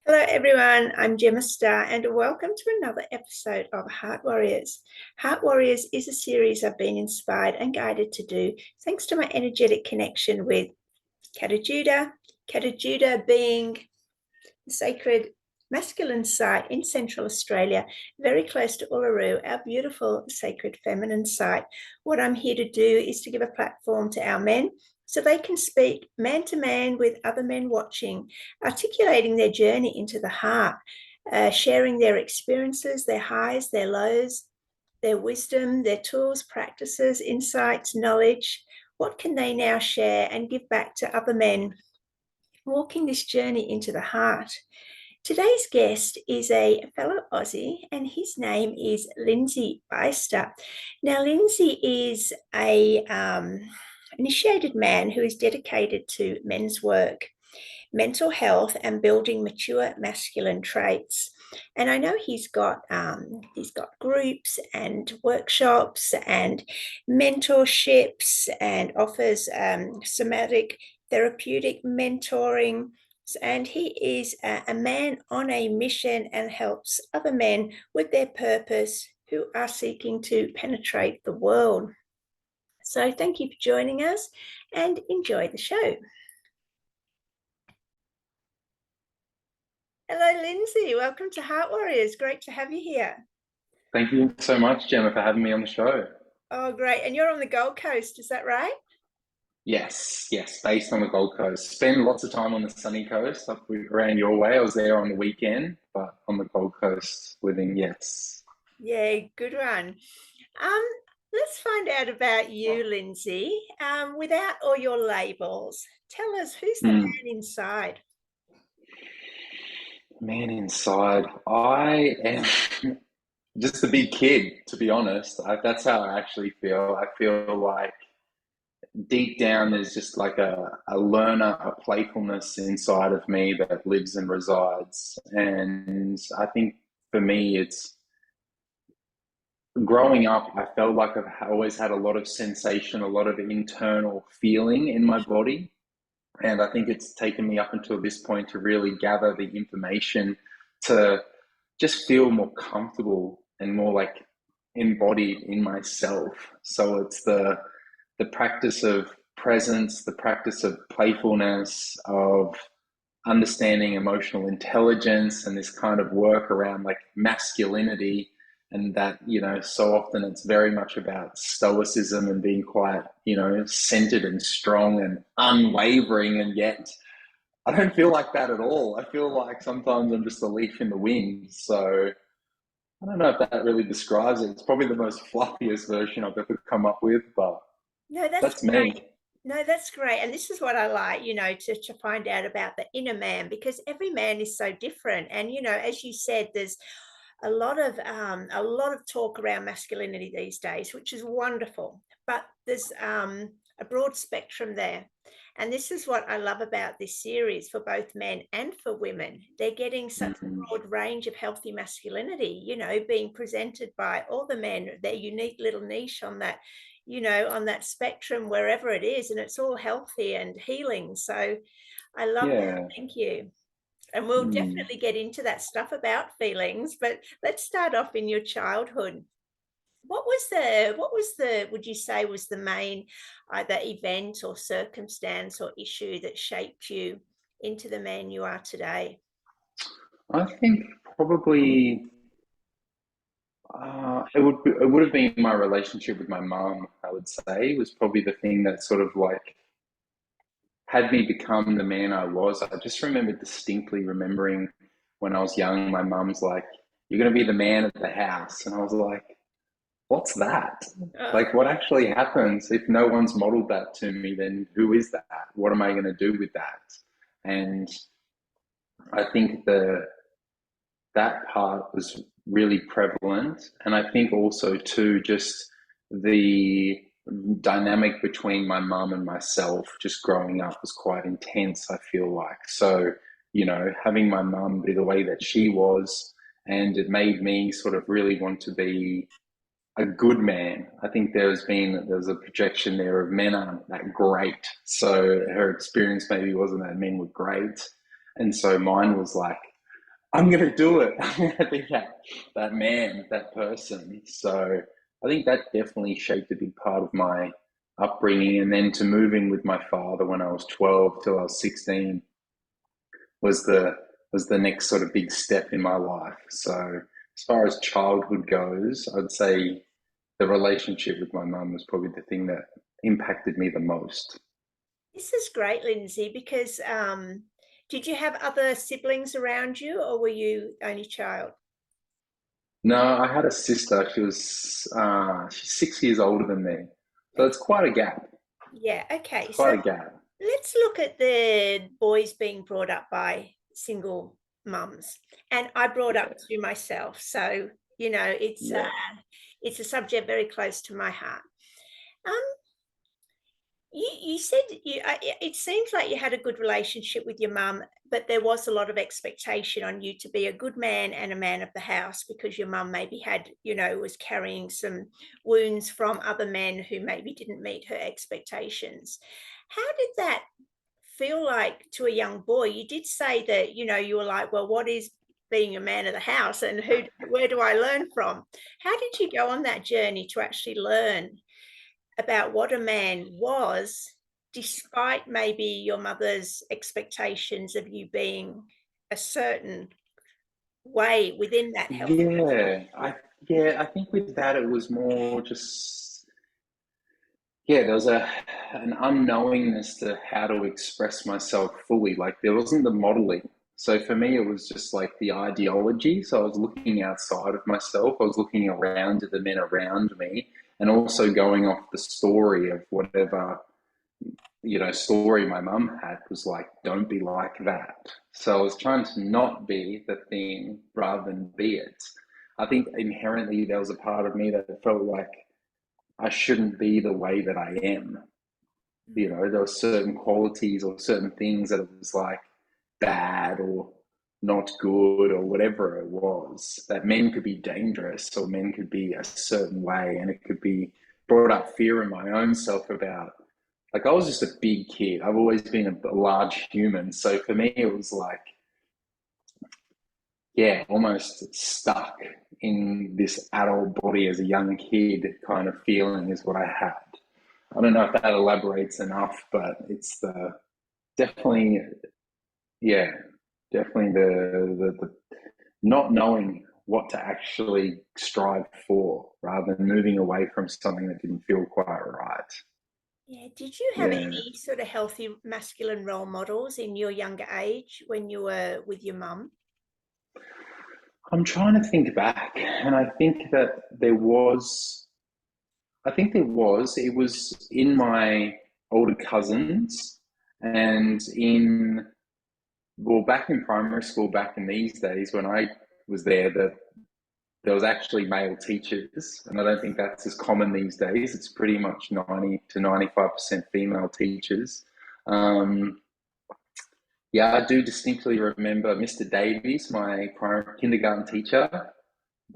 Hello, everyone. I'm Gemma Star, and welcome to another episode of Heart Warriors. Heart Warriors is a series I've been inspired and guided to do thanks to my energetic connection with Kata Judah being the sacred masculine site in Central Australia, very close to Uluru, our beautiful sacred feminine site. What I'm here to do is to give a platform to our men so they can speak man to man with other men watching, articulating their journey into the heart, sharing their experiences, their highs, their lows, their wisdom, their tools, practices, insights, knowledge. What can they now share and give back to other men walking this journey into the heart? Today's guest is a fellow Aussie, and his name is Linzey Beister. Now, Linzey is a initiated man who is dedicated to men's work, mental health, and building mature masculine traits. And I know he's got groups and workshops and mentorships, and offers somatic, therapeutic mentoring. And he is a man on a mission and helps other men with their purpose who are seeking to penetrate the world. So thank you for joining us and enjoy the show. Hello, Linzey. Welcome to Heart Warriors. Great to have you here. Thank you so much, Gemma, for having me on the show. Oh, great. And you're on the Gold Coast, is that right? Yes, based on the Gold Coast. Spend lots of time on the sunny coast, up around your way. I was there on the weekend, but on the Gold Coast living, yes. Yeah, good one. Um, let's find out about you, Linzey, without all your labels. Tell us, who's the Hmm. man inside? Man inside, I am just a big kid, to be honest. That's how I actually feel. I feel like deep down there's just like a learner, a playfulness inside of me that lives and resides. And I think for me, it's growing up, I felt like I've always had a lot of sensation, a lot of internal feeling in my body. And I think it's taken me up until this point to really gather the information to just feel more comfortable and more like embodied in myself. So it's the practice of presence, the practice of playfulness, of understanding emotional intelligence, and this kind of work around like masculinity. And that, so often it's very much about stoicism and being quite, centered and strong and unwavering. And yet I don't feel like that at all. I feel like sometimes I'm just a leaf in the wind. So I don't know if that really describes it. It's probably the most fluffiest version I've ever come up with, but No, that's that's me. great. No, that's great. And this is what I like, to find out about the inner man, because every man is so different. And, as you said, there's a lot of talk around masculinity these days, which is wonderful. But there's a broad spectrum there. And this is what I love about this series for both men and for women. They're getting such Mhm. a broad range of healthy masculinity, being presented by all the men, their unique little niche on that, on that spectrum, wherever it is. And it's all healthy and healing. So I love that. Yeah. Thank you. And we'll Mm. definitely get into that stuff about feelings, but let's start off in your childhood. Would you say was the main either event or circumstance or issue that shaped you into the man you are today? I think probably it would have been my relationship with my mum. I would say was probably the thing that sort of like had me become the man I was. I just remember distinctly remembering when I was young, my mum's like, "You're going to be the man of the house," and I was like, "What's that? Oh, Like, what actually happens if no one's modeled that to me? Then who is that? What am I going to do with that?" And I think that part was really prevalent. And I think also too, just the dynamic between my mum and myself just growing up was quite intense, I feel like. So, having my mum be the way that she was, and it made me sort of really want to be a good man. I think there's a projection there of men aren't that great. So her experience maybe wasn't that men were great. And so mine was like I'm going to do it. I'm going to be that man, that person. So I think that definitely shaped a big part of my upbringing. And then to move in with my father when I was 12 till I was 16 was the next sort of big step in my life. So as far as childhood goes, I'd say the relationship with my mum was probably the thing that impacted me the most. This is great, Lindsay, because did you have other siblings around you, or were you only child? No, I had a sister. She's 6 years older than me, so it's quite a gap. Yeah, okay. So Quite a gap. let's look at the boys being brought up by single mums. And I brought up Yeah, two myself. So, you know, yeah. it's a subject very close to my heart. Um, you said it seems like you had a good relationship with your mum, but there was a lot of expectation on you to be a good man and a man of the house because your mum maybe had, you know, was carrying some wounds from other men who maybe didn't meet her expectations. How did that feel like to a young boy? You did say that, you know, you were like, well, what is being a man of the house and where do I learn from? How did you go on that journey to actually learn about what a man was, despite maybe your mother's expectations of you being a certain way within that healthy? Yeah, I think with that it was more just there was an unknowingness to how to express myself fully. Like there wasn't the modeling. So for me, it was just like the ideology. So I was looking outside of myself. I was looking around at the men around me, and also going off the story of whatever story my mum had was like, don't be like that. So I was trying to not be the thing rather than be it. I think inherently there was a part of me that felt like I shouldn't be the way that I am. There were certain qualities or certain things that it was like bad or not good or whatever it was, that men could be dangerous or men could be a certain way, and it could be brought up fear in my own self about, like, I was just a big kid. I've always been a large human. So for me, it was like, yeah, almost stuck in this adult body as a young kid kind of feeling is what I had. I don't know if that elaborates enough, but it's definitely, yeah, definitely the not knowing what to actually strive for rather than moving away from something that didn't feel quite right. Yeah. Did you have Yeah. any sort of healthy masculine role models in your younger age when you were with your mum? I'm trying to think back, and I think that it was in my older cousins and back in primary school, back in these days when I was there, that there was actually male teachers, and I don't think that's as common these days. It's pretty much 90 to 95% female teachers. Um, yeah, I do distinctly remember Mr. Davies, my primary kindergarten teacher,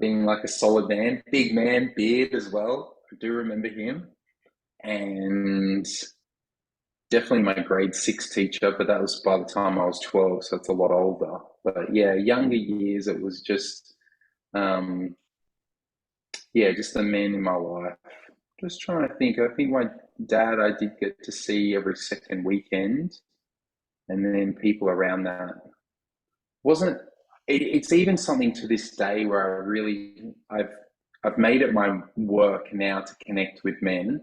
being like a solid man, big man, beard as well. I do remember him. And definitely my grade six teacher, but that was by the time I was 12, so it's a lot older. But yeah, younger years, it was um, just the men in my life. Just trying to think. I think my dad, I did get to see every second weekend, and then people around that wasn't. It's even something to this day where I've made it my work now to connect with men,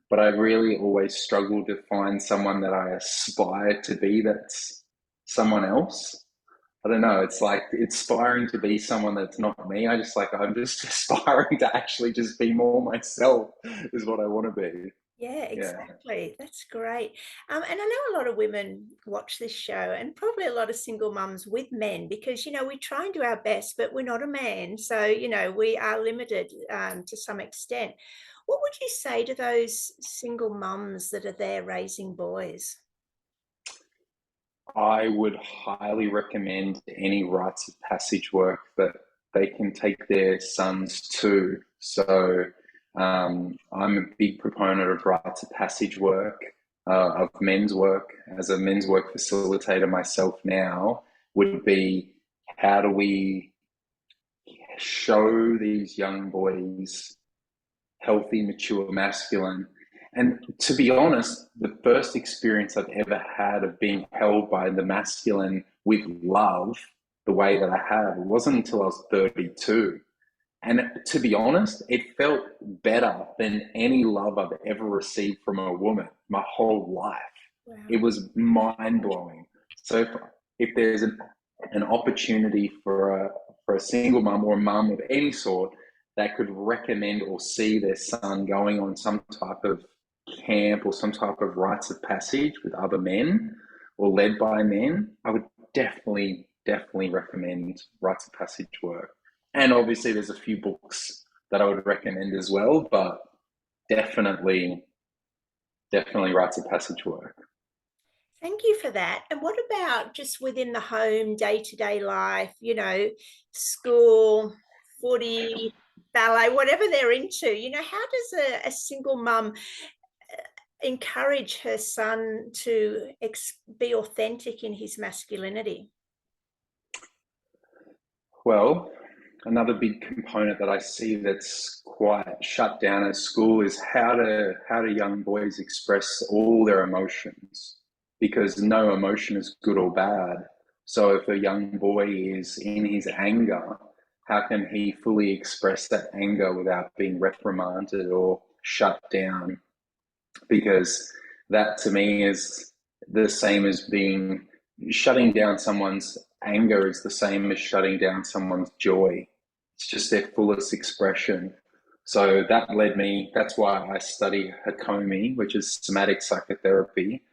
but I really always struggle to find someone that I aspire to be that's someone else. I don't know. It's like aspiring to be someone that's not me. I'm just aspiring to actually just be more myself is what I want to be. Yeah, Yeah. exactly. That's great. And I know a lot of women watch this show and probably a lot of single mums with men because, you know, we try and do our best, but we're not a man. So, you know, we are limited to some extent. What would you say to those single mums that are there raising boys? I would highly recommend any rites of passage work that they can take their sons to. So I'm a big proponent of rites of passage work, of men's work. As a men's work facilitator myself now, would be how do we show these young boys healthy, mature, masculine. And to be honest, the first experience I've ever had of being held by the masculine with love, the way that I have, it wasn't until I was 32. And to be honest, it felt better than any love I've ever received from a woman my whole life. Wow. It was mind blowing. So if there's an opportunity for a single mum or a mum of any sort that could recommend or see their son going on some type of camp or some type of rites of passage with other men or led by men, I would definitely recommend rites of passage work. And obviously there's a few books that I would recommend as well, but definitely rites of passage work. Thank you for that. And what about just within the home, day-to-day life, school, footy, ballet, whatever they're into? How does a single mum encourage her son to be authentic in his masculinity? Well, another big component that I see that's quite shut down at school is how do young boys express all their emotions, because no emotion is good or bad. So if a young boy is in his anger, how can he fully express that anger without being reprimanded or shut down? Because that to me is the same as being shutting down someone's anger is the same as shutting down someone's joy. It's just their fullest expression. So that's why I study Hakomi, which is somatic psychotherapy.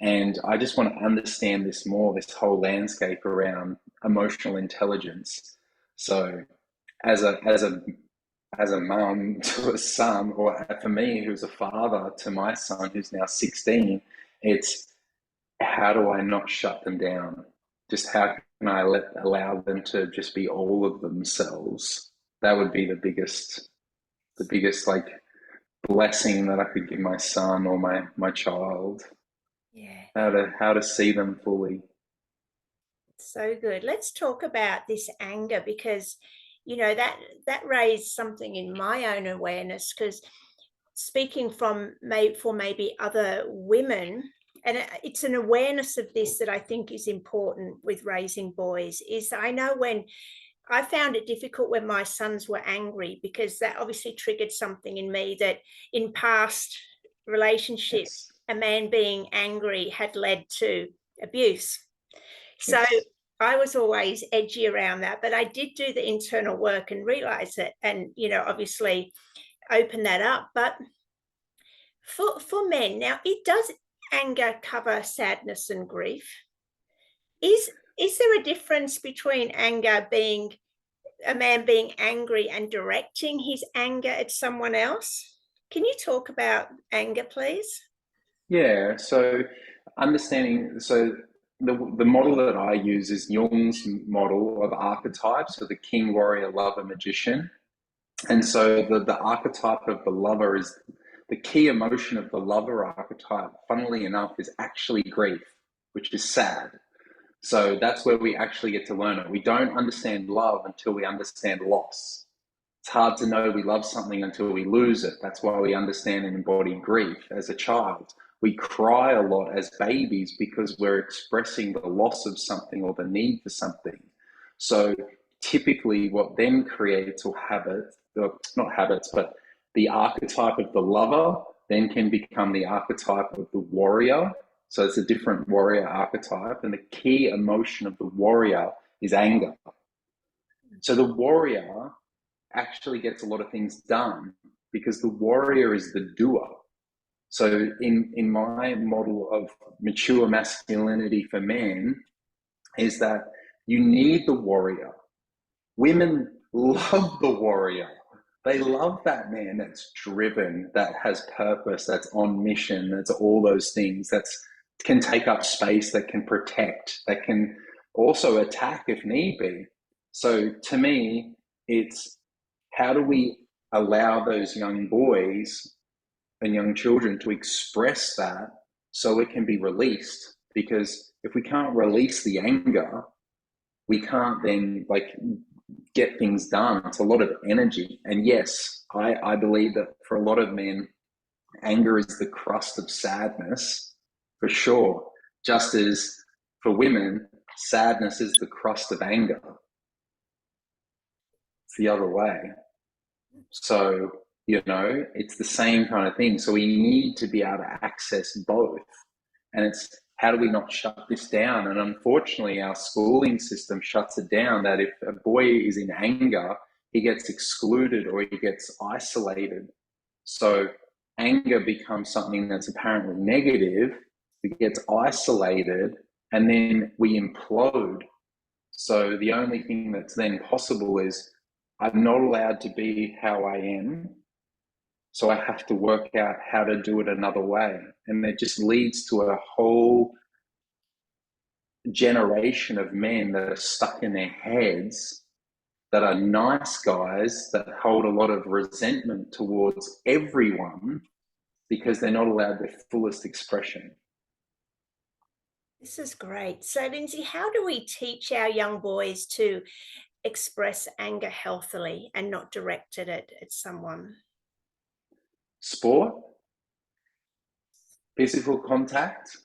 And I just want to understand this more, this whole landscape around emotional intelligence. So as a mum to a son, or for me, who's a father to my son, who's now 16, it's how do I not shut them down? Just how can I allow them to just be all of themselves? That would be the biggest like blessing that I could give my son or my child. Yeah. How to see them fully. So good. Let's talk about this anger, because that raised something in my own awareness, because speaking for maybe other women, and it's an awareness of this that I think is important with raising boys, is I know when I found it difficult when my sons were angry, because that obviously triggered something in me that in past relationships, Yes. a man being angry had led to abuse. So Yes. I was always edgy around that, but I did do the internal work and realize it, and obviously open that up. But for men, now, it does anger cover sadness and grief? Is there a difference between anger being a man being angry and directing his anger at someone else? Can you talk about anger, please? Yeah. So understanding the model that I use is Jung's model of archetypes, so the king, warrior, lover, magician. And so the archetype of the lover is the key emotion of the lover archetype, funnily enough, is actually grief, which is sad. So that's where we actually get to learn it. We don't understand love until we understand loss. It's hard to know we love something until we lose it. That's why we understand and embody grief as a child. We cry a lot as babies because we're expressing the loss of something or the need for something. So typically what then creates or habits, not habits, but the archetype of the lover then can become the archetype of the warrior. So it's a different warrior archetype. And the key emotion of the warrior is anger. So the warrior actually gets a lot of things done because the warrior is the doer. So in my model of mature masculinity for men is that you need the warrior. Women love the warrior. They love that man that's driven, that has purpose, that's on mission, that's all those things, that can take up space, that can protect, that can also attack if need be. So to me, it's how do we allow those young boys and young children to express that so it can be released? Because if we can't release the anger, we can't then like get things done. It's a lot of energy. And yes, I believe that for a lot of men, anger is the crust of sadness, for sure. Just as for women, sadness is the crust of anger. It's the other way. So, it's the same kind of thing. So we need to be able to access both. And it's how do we not shut this down? And unfortunately, our schooling system shuts it down that if a boy is in anger, he gets excluded or he gets isolated. So anger becomes something that's apparently negative, it gets isolated, and then we implode. So the only thing that's then possible is I'm not allowed to be how I am. So I have to work out how to do it another way. And it just leads to a whole generation of men that are stuck in their heads, that are nice guys, that hold a lot of resentment towards everyone because they're not allowed their fullest expression. This is great. So, Linzey, how do we teach our young boys to express anger healthily and not direct it at someone? Sport, physical contact.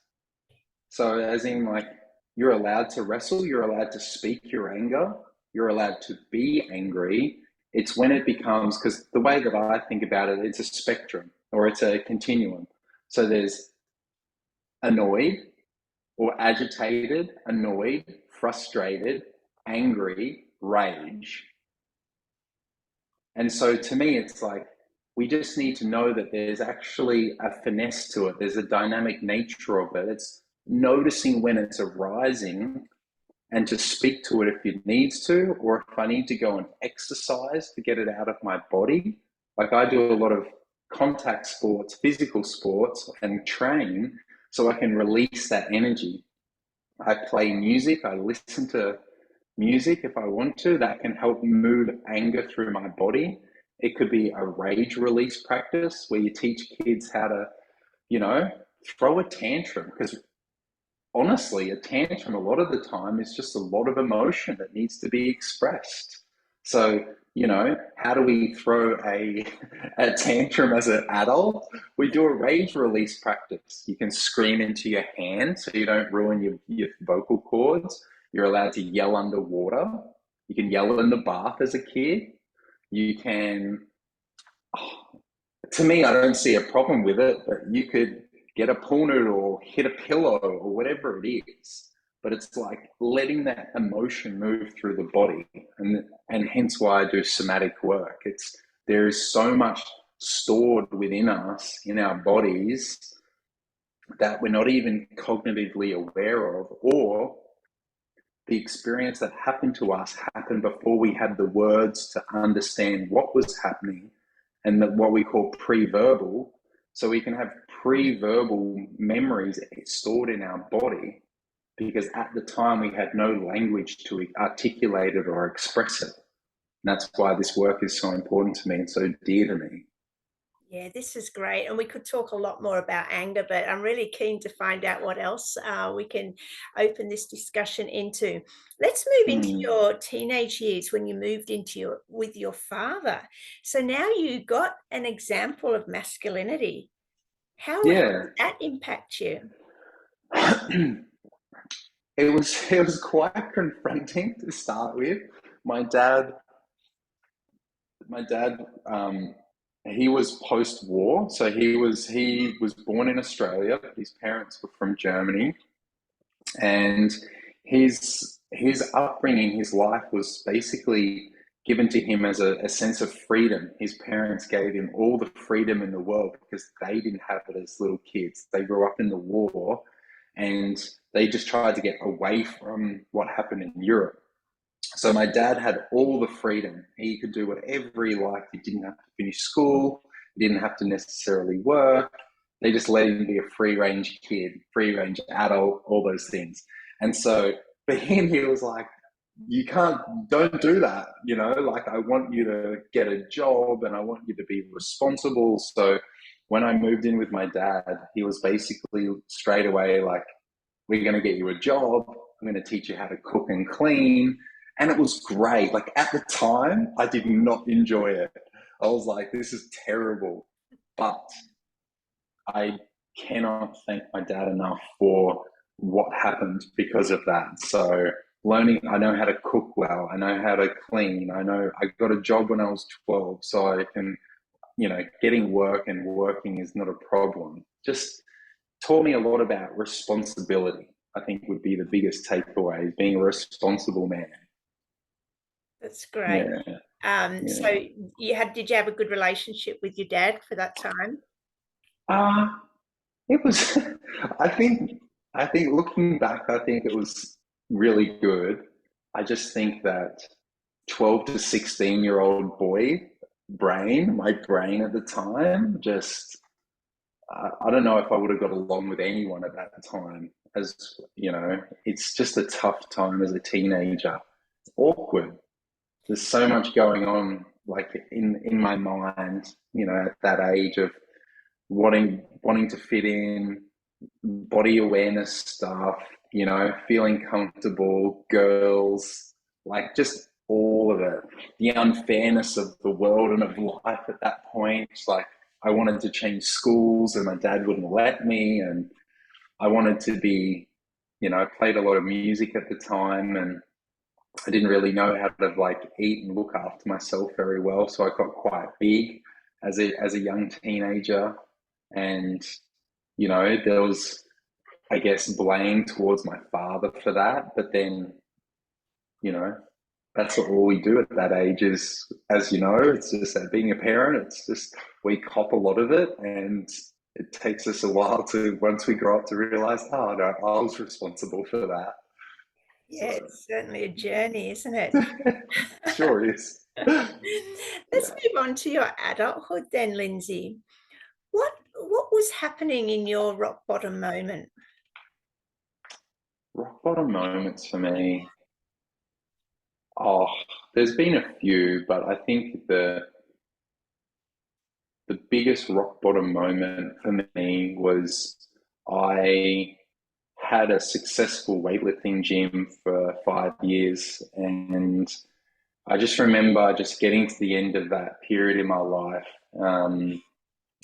So as in like you're allowed to wrestle, you're allowed to speak your anger, you're allowed to be angry. It's when it becomes, because the way that I think about it, it's a spectrum or it's a continuum. So there's annoyed or agitated, annoyed, frustrated, angry, rage. And so to me, it's like, we just need to know that there's actually a finesse to it. There's a dynamic nature of it. It's noticing when it's arising and to speak to it if it needs to, or if I need to go and exercise to get it out of my body. Like I do a lot of contact sports, physical sports, and train so I can release that energy. I play music, I listen to music if I want to, that can help move anger through my body. It could be a rage release practice where you teach kids how to, throw a tantrum. Because honestly, a tantrum a lot of the time is just a lot of emotion that needs to be expressed. So, how do we throw a tantrum as an adult? We do a rage release practice. You can scream into your hand so you don't ruin your vocal cords. You're allowed to yell underwater. You can yell in the bath as a kid. You can, to me, I don't see a problem with it, but you could get a pool noodle or hit a pillow or whatever it is. But it's like letting that emotion move through the body, and hence why I do somatic work. There is so much stored within us, in our bodies, that we're not even cognitively aware of, or the experience that happened to us happened before we had the words to understand what was happening, and that what we call pre-verbal. So we can have pre-verbal memories stored in our body because at the time we had no language to articulate it or express it. And that's why this work is so important to me and so dear to me. Yeah, this is great. And we could talk a lot more about anger, but I'm really keen to find out what else we can open this discussion into. Let's move into your teenage years when you moved with your father. So now you got an example of masculinity. How did that impact you? It was quite confronting to start with. My dad, he was post-war, so he was born in Australia, but his parents were from Germany, and his upbringing, his life was basically given to him as a sense of freedom. His parents gave him all the freedom in the world because they didn't have it as little kids. They grew up in the war, and they just tried to get away from what happened in Europe. So my dad had all the freedom. He could do whatever he liked. He didn't have to finish school. He didn't have to necessarily work. They just let him be a free range kid, free range adult, all those things. And so for him, he was like, don't do that. Like I want you to get a job and I want you to be responsible. So when I moved in with my dad, he was basically straight away like, we're going to get you a job. I'm going to teach you how to cook and clean. And it was great. Like at the time, I did not enjoy it. I was like, this is terrible. But I cannot thank my dad enough for what happened because of that. So learning, I know how to cook well, I know how to clean, I know I got a job when I was 12, so I can, getting work and working is not a problem. Just taught me a lot about responsibility, I think would be the biggest takeaway, being a responsible man. That's great. Yeah. So Yeah. did you have a good relationship with your dad for that time? Uh, it was, I think, I think looking back, I think it was really good. I just think that 12 to 16-year-old boy brain, my brain at the time, just, I don't know if I would have got along with anyone at that time. As you know, it's just a tough time as a teenager. It's awkward. There's so much going on, like in my mind, at that age of wanting to fit in, body awareness stuff, feeling comfortable, girls, like just all of it. The unfairness of the world and of life at that point. It's like I wanted to change schools and my dad wouldn't let me. And I wanted to be, I played a lot of music at the time and I didn't really know how to like eat and look after myself very well. So I got quite big as a young teenager. And, there was, I guess, blame towards my father for that. But then, you know, that's all we do at that age is, as you know, it's just that being a parent, it's just we cop a lot of it. And it takes us a while to, once we grow up, to realize, oh, no, I was responsible for that. Yeah, So, it's certainly a journey, isn't it? sure is. Let's Yeah. move on to your adulthood then, Lindsey. What was happening in your rock bottom moment? Rock bottom moments for me. Oh, there's been a few, but I think the biggest rock bottom moment for me was I had a successful weightlifting gym for 5 years, and I just remember just getting to the end of that period in my life.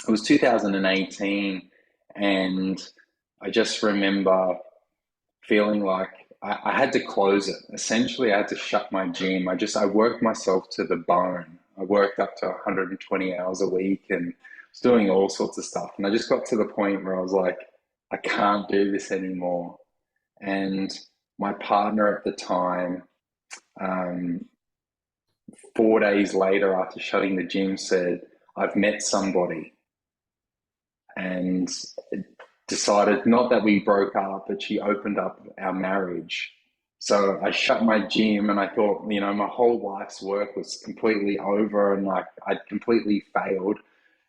It was 2018, and I just remember feeling like I had to close it. Essentially, I had to shut my gym. I worked myself to the bone. I worked up to 120 hours a week and was doing all sorts of stuff. And I just got to the point where I was like, I can't do this anymore. And my partner at the time, um, 4 days later after shutting the gym, said, I've met somebody. And decided not that we broke up, but she opened up our marriage. So I shut my gym and I thought, my whole life's work was completely over and like I'd completely failed.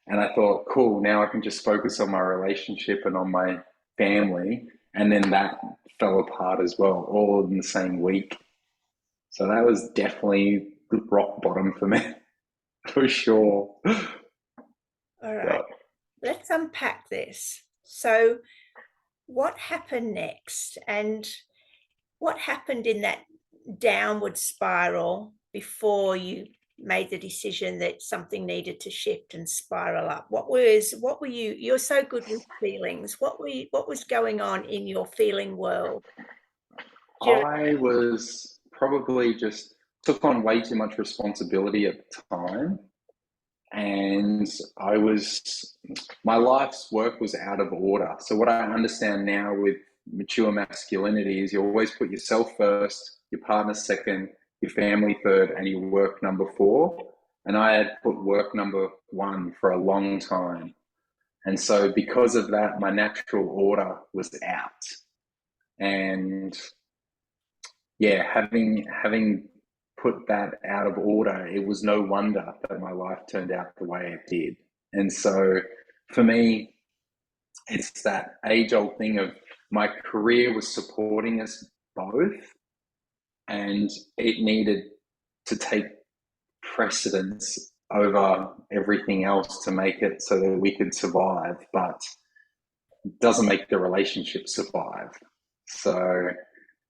And I thought, cool, now I can just focus on my relationship and on my family. And then that fell apart as well, all in the same week. So that was definitely rock bottom for me, for sure. All right, Yeah. let's unpack this. So, what happened next? And what happened in that downward spiral before you made the decision that something needed to shift and spiral up? What were you're so good with feelings. What was going on in your feeling world during I was probably just took on way too much responsibility at the time. And my life's work was out of order. So, what I understand now with mature masculinity is you always put yourself first, your partner second, your family third, and your work number four. And I had put work number one for a long time. And so, because of that, my natural order was out. And yeah, having put that out of order, it was no wonder that my life turned out the way it did. And so for me, it's that age old thing of my career was supporting us both, and it needed to take precedence over everything else to make it so that we could survive, but it doesn't make the relationship survive. So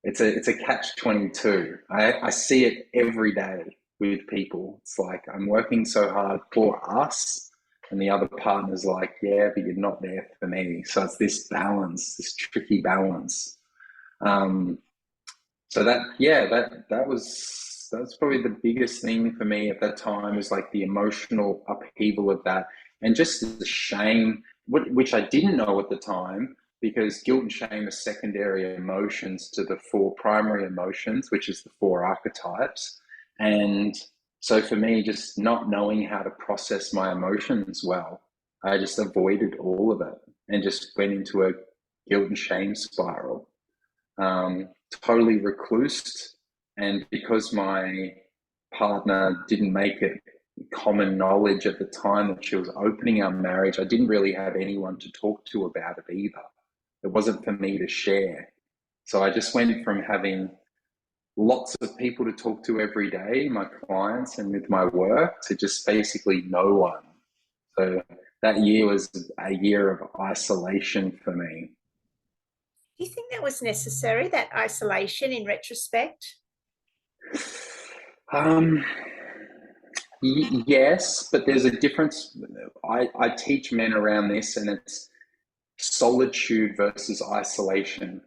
it's a catch-22. I see it every day with people. It's like I'm working so hard for us, and the other partner's like, yeah, but you're not there for me. So it's this balance, this tricky balance. Um, so that's probably the biggest thing for me at that time, is like the emotional upheaval of that, and just the shame, which I didn't know at the time, because guilt and shame are secondary emotions to the four primary emotions, which is the four archetypes. And so for me, just not knowing how to process my emotions well, I just avoided all of it and just went into a guilt and shame spiral. Totally reclused. And because my partner didn't make it common knowledge at the time that she was opening our marriage, I didn't really have anyone to talk to about it either. It wasn't for me to share. So I just went from having lots of people to talk to every day, my clients and with my work, to just basically no one. So that year was a year of isolation for me. Do you think that was necessary, that isolation, in retrospect? Um, yes, but there's a difference. I teach men around this, and it's solitude versus isolation.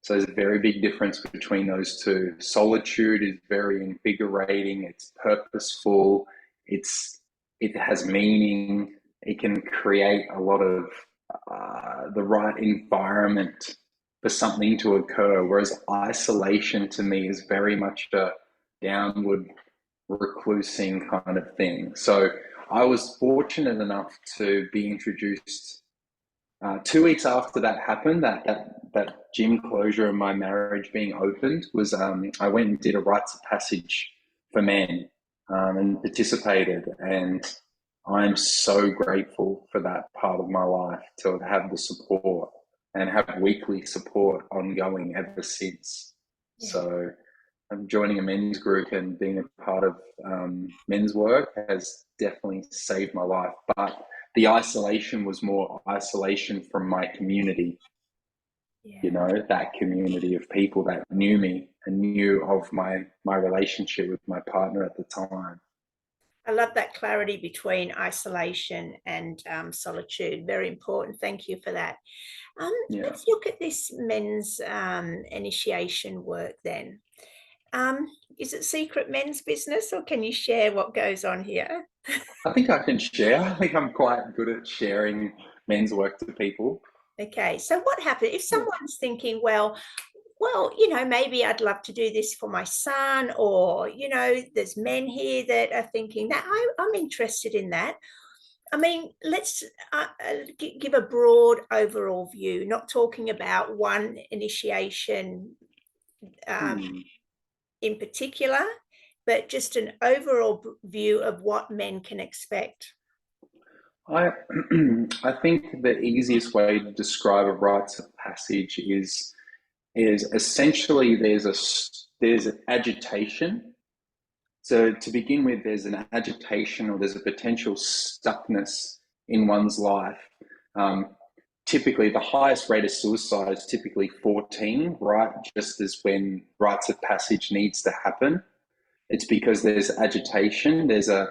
So there's a very big difference between those two. Solitude is very invigorating, it's purposeful, it has meaning, it can create a lot of the right environment for something to occur. Whereas isolation to me is very much a downward reclusing kind of thing. So I was fortunate enough to be introduced 2 weeks after that happened, that gym closure and my marriage being opened, was I went and did a rites of passage for men, and participated, and I'm so grateful for that part of my life, to have the support and have weekly support ongoing ever since. Yeah. So joining a men's group and being a part of men's work has definitely saved my life. But the isolation was more isolation from my community, that community of people that knew me and knew of my relationship with my partner at the time. I love that clarity between isolation and solitude. Very important. Thank you for that. Yeah. Let's look at this men's initiation work then. Is it secret men's business, or can you share what goes on here? I think I can share. I think I'm quite good at sharing men's work to people. Okay, so what happens if someone's thinking, well, maybe I'd love to do this for my son, or, there's men here that are thinking that I'm interested in that. I mean, let's give a broad overall view, not talking about one initiation in particular, but just an overall view of what men can expect. I I think the easiest way to describe a rites of passage is essentially there's an agitation. So to begin with, there's an agitation, or there's a potential stuckness in one's life. Typically, the highest rate of suicide is typically 14, right? Just as when rites of passage needs to happen. It's because there's agitation, there's a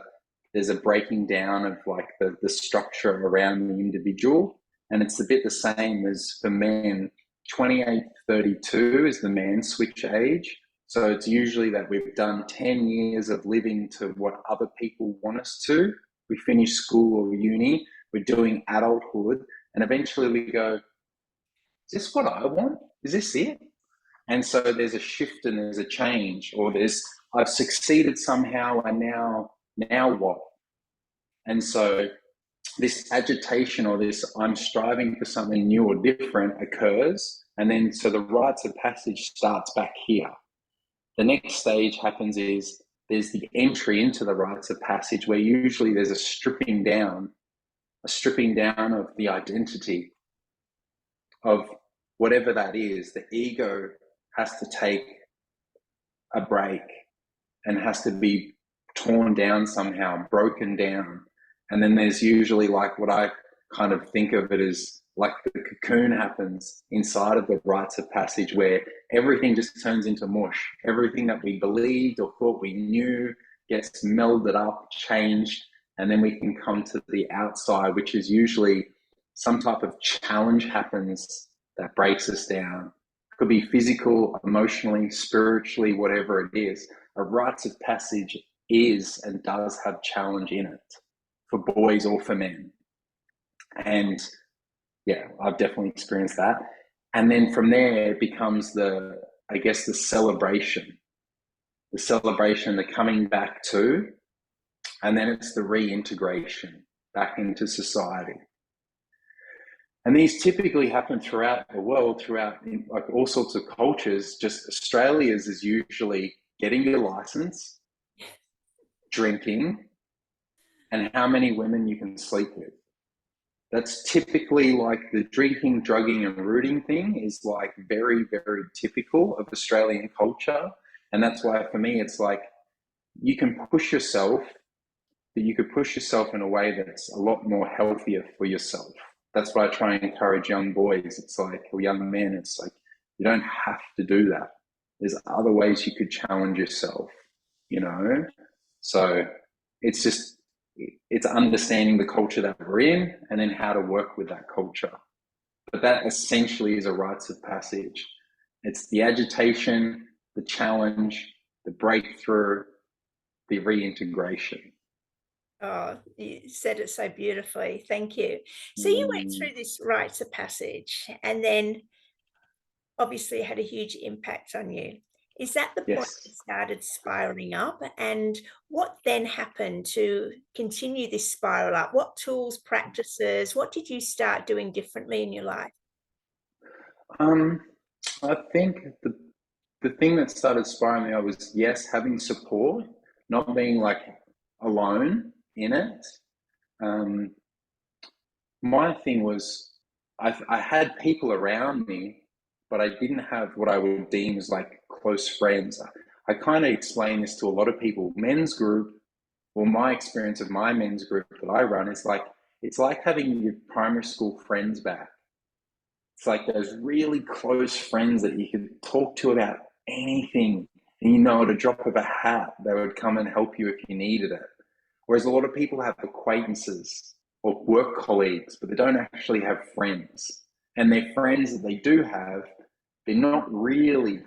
breaking down of like the structure around the individual. And it's a bit the same as for men. 28, 32 is the man switch age. So it's usually that we've done 10 years of living to what other people want us to. We finish school or uni, we're doing adulthood, and eventually we go, is this what I want? Is this it? And so there's a shift and there's a change, or I've succeeded somehow, and now what? And so this agitation, or this I'm striving for something new or different, occurs. And then so the rites of passage starts back here. The next stage happens is there's the entry into the rites of passage, where usually there's a stripping down of the identity of whatever that is. The ego has to take a break and has to be torn down somehow, broken down. And then there's usually, like, what I kind of think of it as like the cocoon happens inside of the rites of passage, where everything just turns into mush. Everything that we believed or thought we knew gets melded up, changed, and then we can come to the outside, which is usually some type of challenge happens that breaks us down. It could be physical, emotionally, spiritually, whatever it is. A rites of passage is and does have challenge in it, for boys or for men. And yeah, I've definitely experienced that. And then from there, it becomes I guess, the celebration, the coming back to, and then it's the reintegration back into society. And these typically happen throughout the world, throughout like all sorts of cultures. Just Australia's is usually getting your license, drinking, and how many women you can sleep with. That's typically like the drinking, drugging, and rooting thing is like very, very typical of Australian culture. And that's why for me, it's like you can push yourself, but you could push yourself in a way that's a lot more healthier for yourself. That's why I try and encourage young boys. It's like, or young men, it's like, you don't have to do that. There's other ways you could challenge yourself, you know? So it's just, it's understanding the culture that we're in and then how to work with that culture. But that essentially is a rites of passage. It's the agitation, the challenge, the breakthrough, the reintegration. Oh, you said it so beautifully. Thank you. So you went through this rites of passage and then obviously had a huge impact on you. Is that the point Yes. you started spiraling up? And what then happened to continue this spiral up? What tools, practices, what did you start doing differently in your life? I think the thing that started spiraling me, I was, yes, having support, not being like alone in it. Um, my thing was I had people around me, but I didn't have what I would deem as like close friends. I kind of explain this to a lot of people. Men's group, well, my experience of my men's group that I run is like, it's like having your primary school friends back. It's like those really close friends that you could talk to about anything. And you know, at a drop of a hat, they would come and help you if you needed it. Whereas a lot of people have acquaintances or work colleagues, but they don't actually have friends. And their friends that they do have, they're not really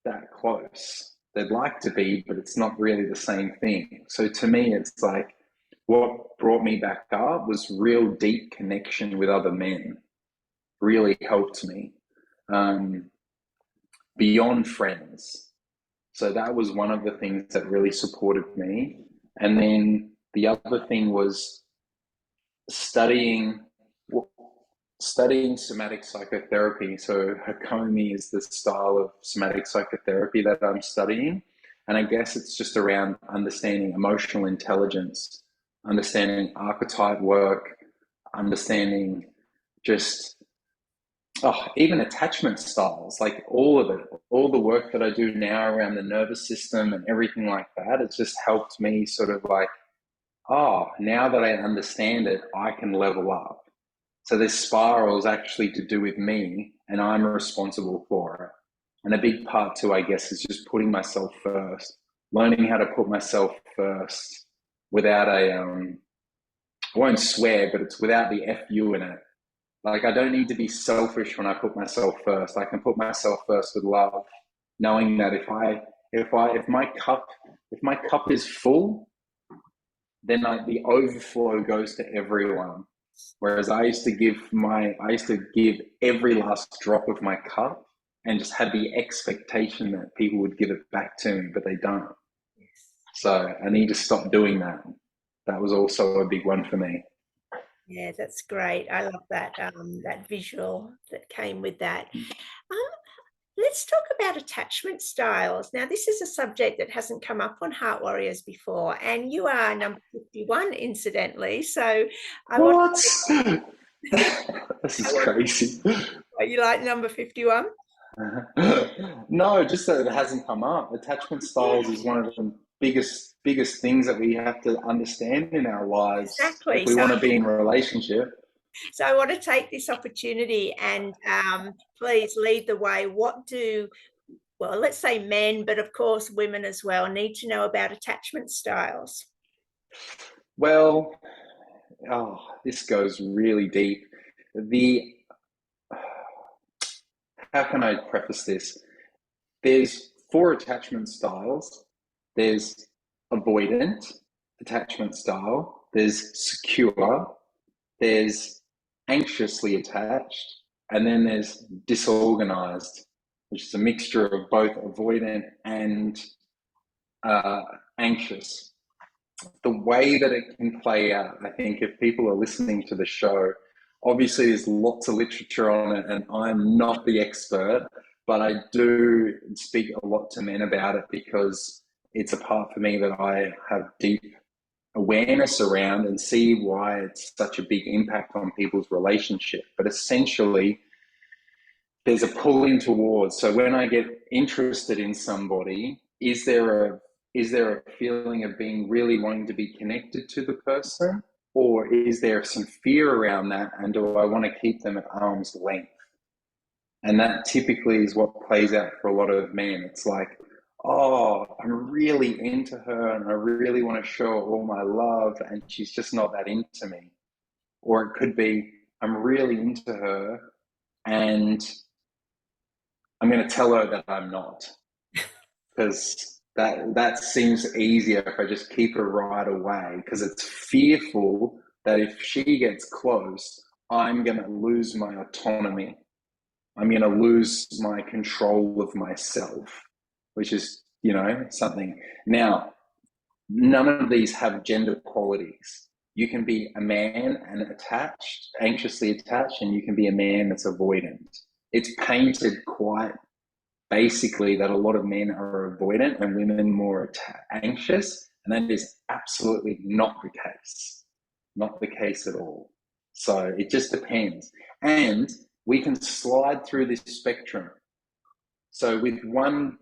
that close. They'd like to be, but it's not really the same thing. So to me, it's like what brought me back up was real deep connection with other men. Really helped me beyond friends. So that was one of the things that really supported me. And then the other thing was studying studying somatic psychotherapy. So Hakomi is the style of somatic psychotherapy that I'm studying. And I guess it's just around understanding emotional intelligence, understanding archetype work, understanding just even attachment styles, like all of it, all the work that I do now around the nervous system and everything like that, it's just helped me sort of like, now that I understand it, I can level up. So this spiral is actually to do with me and I'm responsible for it. And a big part too, I guess, is just putting myself first, learning how to put myself first without I won't swear, but it's without the FU in it. Like I don't need to be selfish when I put myself first. I can put myself first with love, knowing that if my cup is full, then the overflow goes to everyone. Whereas I used to give every last drop of my cup and just had the expectation that people would give it back to me, but they don't. So I need to stop doing that. That was also a big one for me. Yeah, that's great. I love that that visual that came with that. Um, let's talk about attachment styles. Now, this is a subject that hasn't come up on Heart Warriors before, and you are number 51, incidentally. So I want What? to, This is crazy. are you like number 51? No, just that it hasn't come up. Attachment styles is one of the biggest things that we have to understand in our lives if Exactly. we So want to be in a relationship. So I want to take this opportunity and please lead the way. What do, well, let's say men, but of course women as well, need to know about attachment styles? Well, this goes really deep. The How can I preface this? There's four attachment styles. There's avoidant attachment style. There's secure. There's anxiously attached, and then there's disorganized, which is a mixture of both avoidant and anxious. The way that it can play out, I think, if people are listening to the show, obviously there's lots of literature on it, and I'm not the expert, but I do speak a lot to men about it because it's a part for me that I have deep awareness around and see why it's such a big impact on people's relationship. But essentially, there's a pulling towards. So when I get interested in somebody, is there a feeling of being really wanting to be connected to the person, or is there some fear around that? And do I want to keep them at arm's length? And that typically is what plays out for a lot of men. It's like, oh, I'm really into her and I really want to show her all my love, and she's just not that into me. Or it could be, I'm really into her and I'm going to tell her that I'm not, because that seems easier if I just keep her right away, because it's fearful that if she gets close, I'm going to lose my autonomy. I'm going to lose my control of myself, which is, something. Now, none of these have gender qualities. You can be a man and attached, anxiously attached, and you can be a man that's avoidant. It's painted quite basically that a lot of men are avoidant and women more anxious, and that is absolutely not the case. Not the case at all. So it just depends. And we can slide through this spectrum. So with one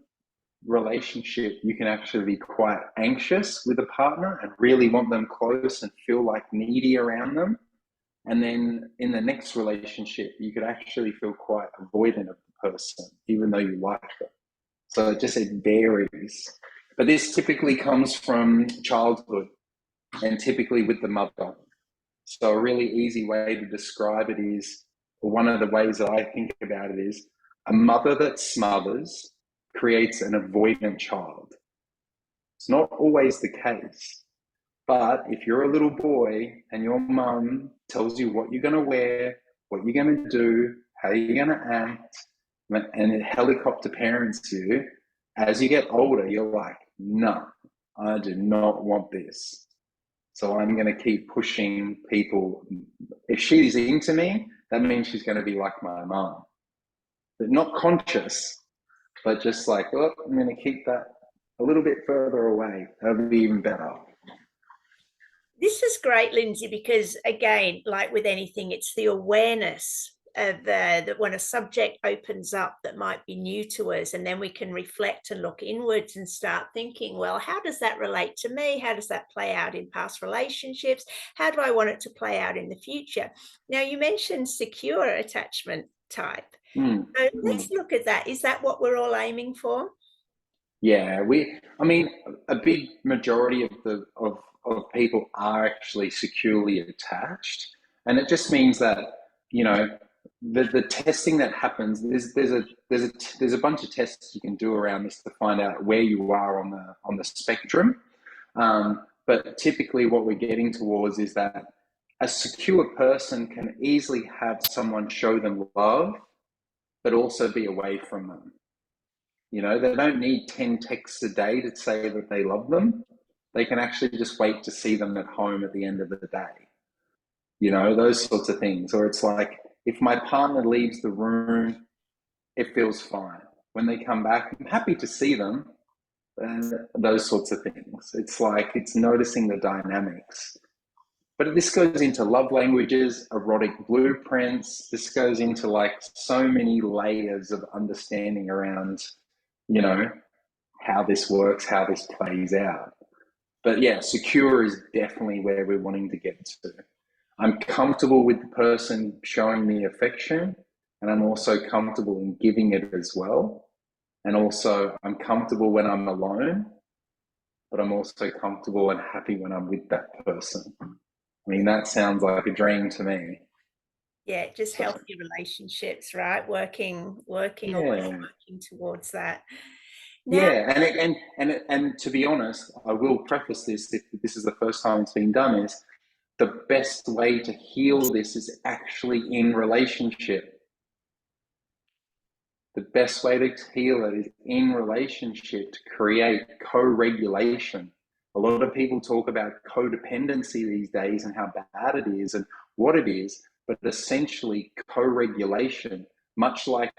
relationship, you can actually be quite anxious with a partner and really want them close and feel like needy around them. And then in the next relationship, you could actually feel quite avoidant of the person, even though you like them. So it varies. But this typically comes from childhood and typically with the mother. So a really easy way to describe it is, or one of the ways that I think about it is, a mother that smothers creates an avoidant child. It's not always the case. But if you're a little boy and your mum tells you what you're going to wear, what you're going to do, how you're going to act, and it helicopter parents you, as you get older, you're like, no, I do not want this. So I'm going to keep pushing people. If she's into me, that means she's going to be like my mum. But not conscious, but just like, oh, I'm going to keep that a little bit further away. That'll be even better. This is great, Lindsey, because again, like with anything, it's the awareness of that when a subject opens up that might be new to us, and then we can reflect and look inwards and start thinking, well, how does that relate to me? How does that play out in past relationships? How do I want it to play out in the future? Now, you mentioned secure attachment type. So let's look at that. Is that what we're all aiming for? Yeah, a big majority of people are actually securely attached, and it just means that the testing that happens, there's a bunch of tests you can do around this to find out where you are on the spectrum. But typically, what we're getting towards is that a secure person can easily have someone show them love, but also be away from them. They don't need 10 texts a day to say that they love them. They can actually just wait to see them at home at the end of the day. Those sorts of things. Or it's like, if my partner leaves the room, it feels fine. When they come back, I'm happy to see them. And those sorts of things. It's like, it's noticing the dynamics. But this goes into love languages, erotic blueprints. This goes into like so many layers of understanding around how this works, how this plays out. But yeah, secure is definitely where we're wanting to get to. I'm comfortable with the person showing me affection, and I'm also comfortable in giving it as well. And also, I'm comfortable when I'm alone, but I'm also comfortable and happy when I'm with that person. I mean, that sounds like a dream to me. Yeah, just So, healthy relationships, right? Working, always yeah, working towards that. Now, yeah, and to be honest, I will preface this if this is the first time it's been done, is the best way to heal this is actually in relationship. The best way to heal it is in relationship, to create co-regulation. A lot of people talk about codependency these days and how bad it is and what it is, but essentially co-regulation, much like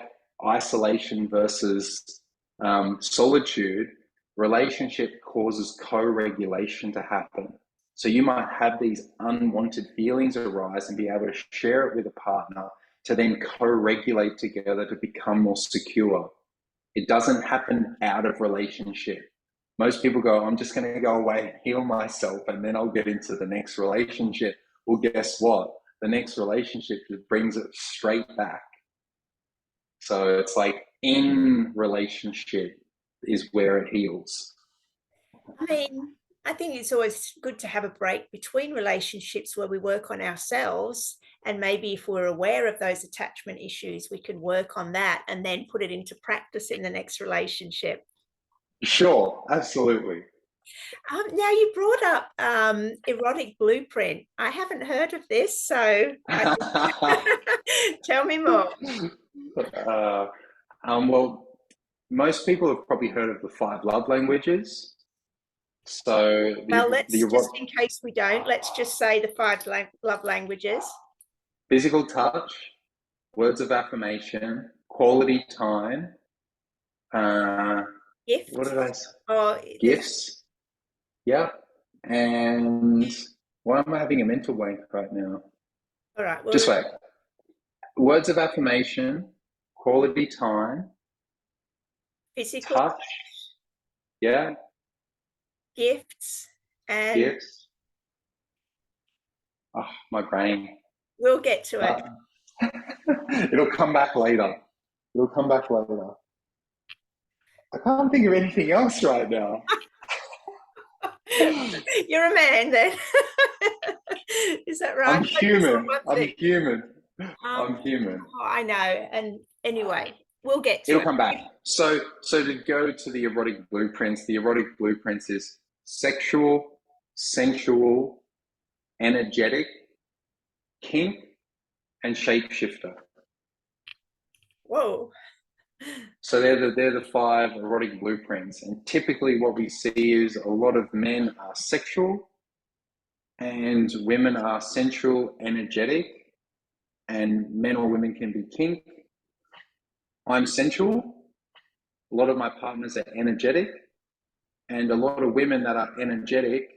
isolation versus solitude, relationship causes co-regulation to happen. So you might have these unwanted feelings arise and be able to share it with a partner to then co-regulate together to become more secure. It doesn't happen out of relationship. Most people go, I'm just going to go away and heal myself and then I'll get into the next relationship. Well, guess what? The next relationship just brings it straight back. So it's like in relationship is where it heals. I mean, I think it's always good to have a break between relationships where we work on ourselves. And maybe if we're aware of those attachment issues, we can work on that and then put it into practice in the next relationship. Sure, absolutely. Now, you brought up erotic blueprint. I haven't heard of this, so tell me more. uh, well, most people have probably heard of the five love languages. So Well, the let's just, in case we don't, let's just say the five love languages. physical touch, words of affirmation, quality time. What Gifts. did I say? Oh, Gifts. Yeah. And why am I having a mental blank right now? all right. Just Well, wait. Words of affirmation, quality time, physical touch. Yeah. gifts, and Gifts. Oh, my brain. we'll get to it. It'll come back later. It'll come back later. I can't think of anything else right now. You're a man then. Is that right? I'm Focus on human. one I'm thing. human. Um, I'm human. oh, I know. And anyway, we'll get to It'll it. come back. So to go to the erotic blueprints is sexual, sensual, energetic, kink, and shapeshifter. Whoa. So they're the five erotic blueprints. And typically what we see is a lot of men are sexual and women are sensual, energetic, and men or women can be kink. I'm sensual. A lot of my partners are energetic, and a lot of women that are energetic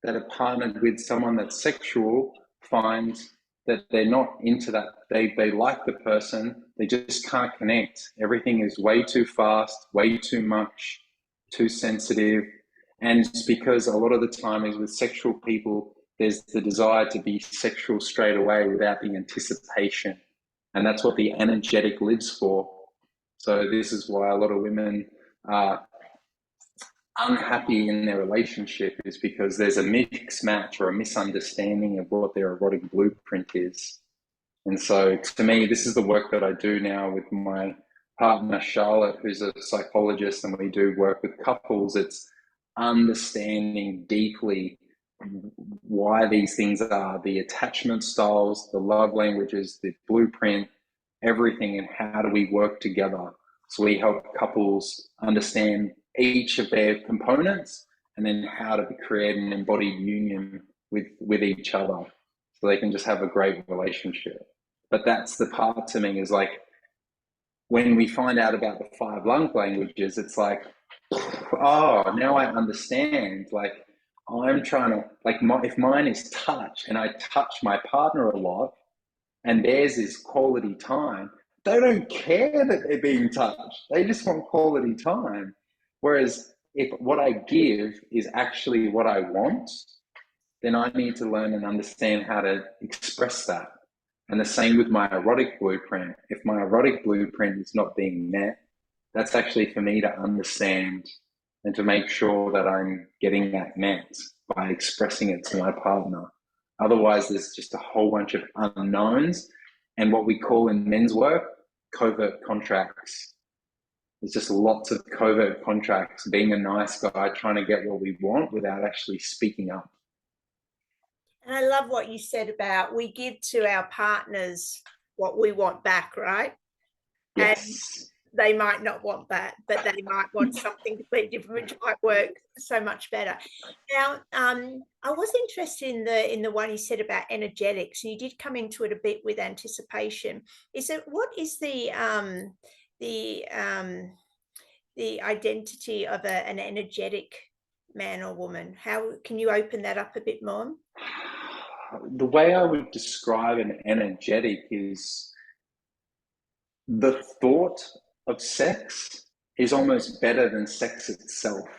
that are partnered with someone that's sexual find that they're not into that. They like the person, they just can't connect. Everything is way too fast, way too much, too sensitive. And it's because a lot of the time is with sexual people, there's the desire to be sexual straight away without the anticipation. And that's what the energetic lives for. So this is why a lot of women are unhappy in their relationship, is because there's a mix match or a misunderstanding of what their erotic blueprint is. And so to me, this is the work that I do now with my partner, Charlotte, who's a psychologist, and we do work with couples. It's understanding deeply why these things are, the attachment styles, the love languages, the blueprint, everything, and how do we work together. So we help couples understand each of their components and then how to create an embodied union with each other so they can just have a great relationship. But that's the part to me is like when we find out about the five love languages, it's like, oh, now I understand. Like I'm trying to, like, if mine is touch and I touch my partner a lot and theirs is quality time, they don't care that they're being touched. They just want quality time. Whereas if what I give is actually what I want, then I need to learn and understand how to express that. And the same with my erotic blueprint. If my erotic blueprint is not being met, that's actually for me to understand and to make sure that I'm getting that met by expressing it to my partner. Otherwise, there's just a whole bunch of unknowns and what we call in men's work, covert contracts. There's just lots of covert contracts, being a nice guy, trying to get what we want without actually speaking up. And I love what you said about we give to our partners what we want back, right? Yes. And they might not want that, but they might want something completely different, which might work so much better. Now, I was interested in the one you said about energetics, and you did come into it a bit with anticipation. What is the identity of an energetic man or woman? How can you open that up a bit more? The way I would describe an energetic is the thought of sex is almost better than sex itself.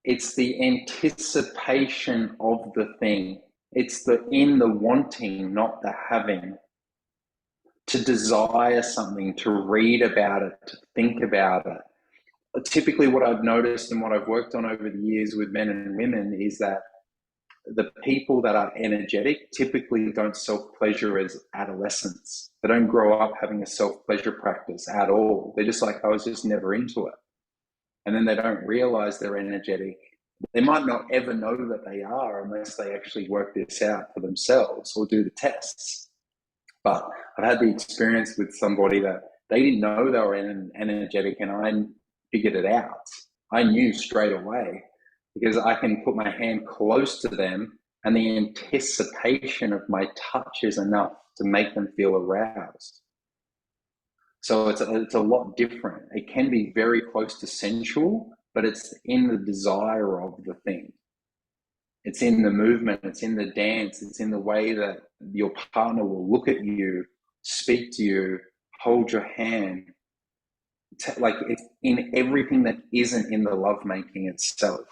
It's the anticipation of the thing. It's the wanting, not the having. To desire something, to read about it, to think about it. Typically what I've noticed and what I've worked on over the years with men and women is that the people that are energetic typically don't self-pleasure as adolescents. They don't grow up having a self-pleasure practice at all. They're just like, I was just never into it. And then they don't realize they're energetic. They might not ever know that they are unless they actually work this out for themselves or do the tests. But I've had the experience with somebody that they didn't know they were energetic, and I figured it out. I knew straight away because I can put my hand close to them and the anticipation of my touch is enough to make them feel aroused. So it's a lot different. It can be very close to sensual, but it's in the desire of the thing. It's in the movement, it's in the dance, it's in the way that your partner will look at you, speak to you, hold your hand. Like it's in everything that isn't in the lovemaking itself.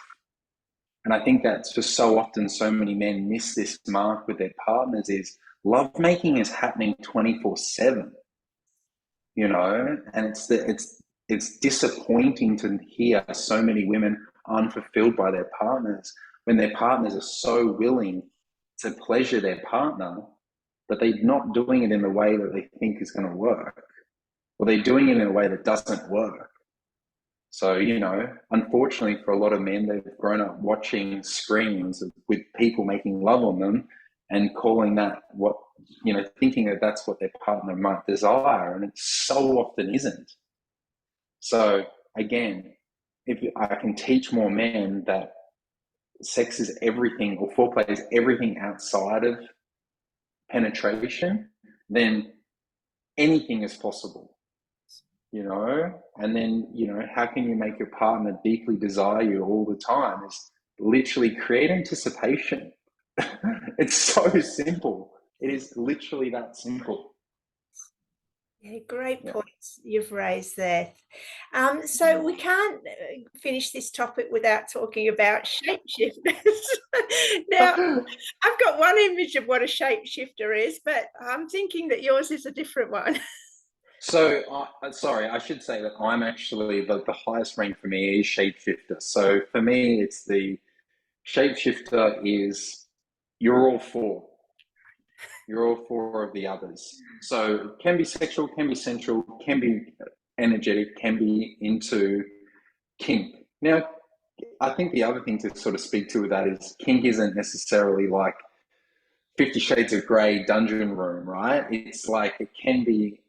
And I think that's just so often so many men miss this mark with their partners is lovemaking is happening 24/7, you know, and it's disappointing to hear so many women unfulfilled by their partners when their partners are so willing to pleasure their partner, but they're not doing it in a way that they think is going to work, or they're doing it in a way that doesn't work. So, you know, unfortunately for a lot of men, they've grown up watching screens with people making love on them and calling that what, you know, thinking that that's what their partner might desire. And it so often isn't. So again, if I can teach more men that sex is everything, or foreplay is everything outside of penetration, then anything is possible. You know, and then, you know, how can you make your partner deeply desire you all the time is literally create anticipation. It's so simple. It is literally that simple. Yeah, great points you've raised there. So we can't finish this topic without talking about shapeshifters. Now, I've got one image of what a shapeshifter is, but I'm thinking that yours is a different one. So, sorry, I should say that I'm actually the highest rank for me is shapeshifter. So for me, it's the shapeshifter is you're all four. You're all four of the others. So it can be sexual, can be sensual, can be energetic, can be into kink. Now, I think the other thing to sort of speak to with that is kink isn't necessarily like 50 Shades of Grey dungeon room, right? It's like it can be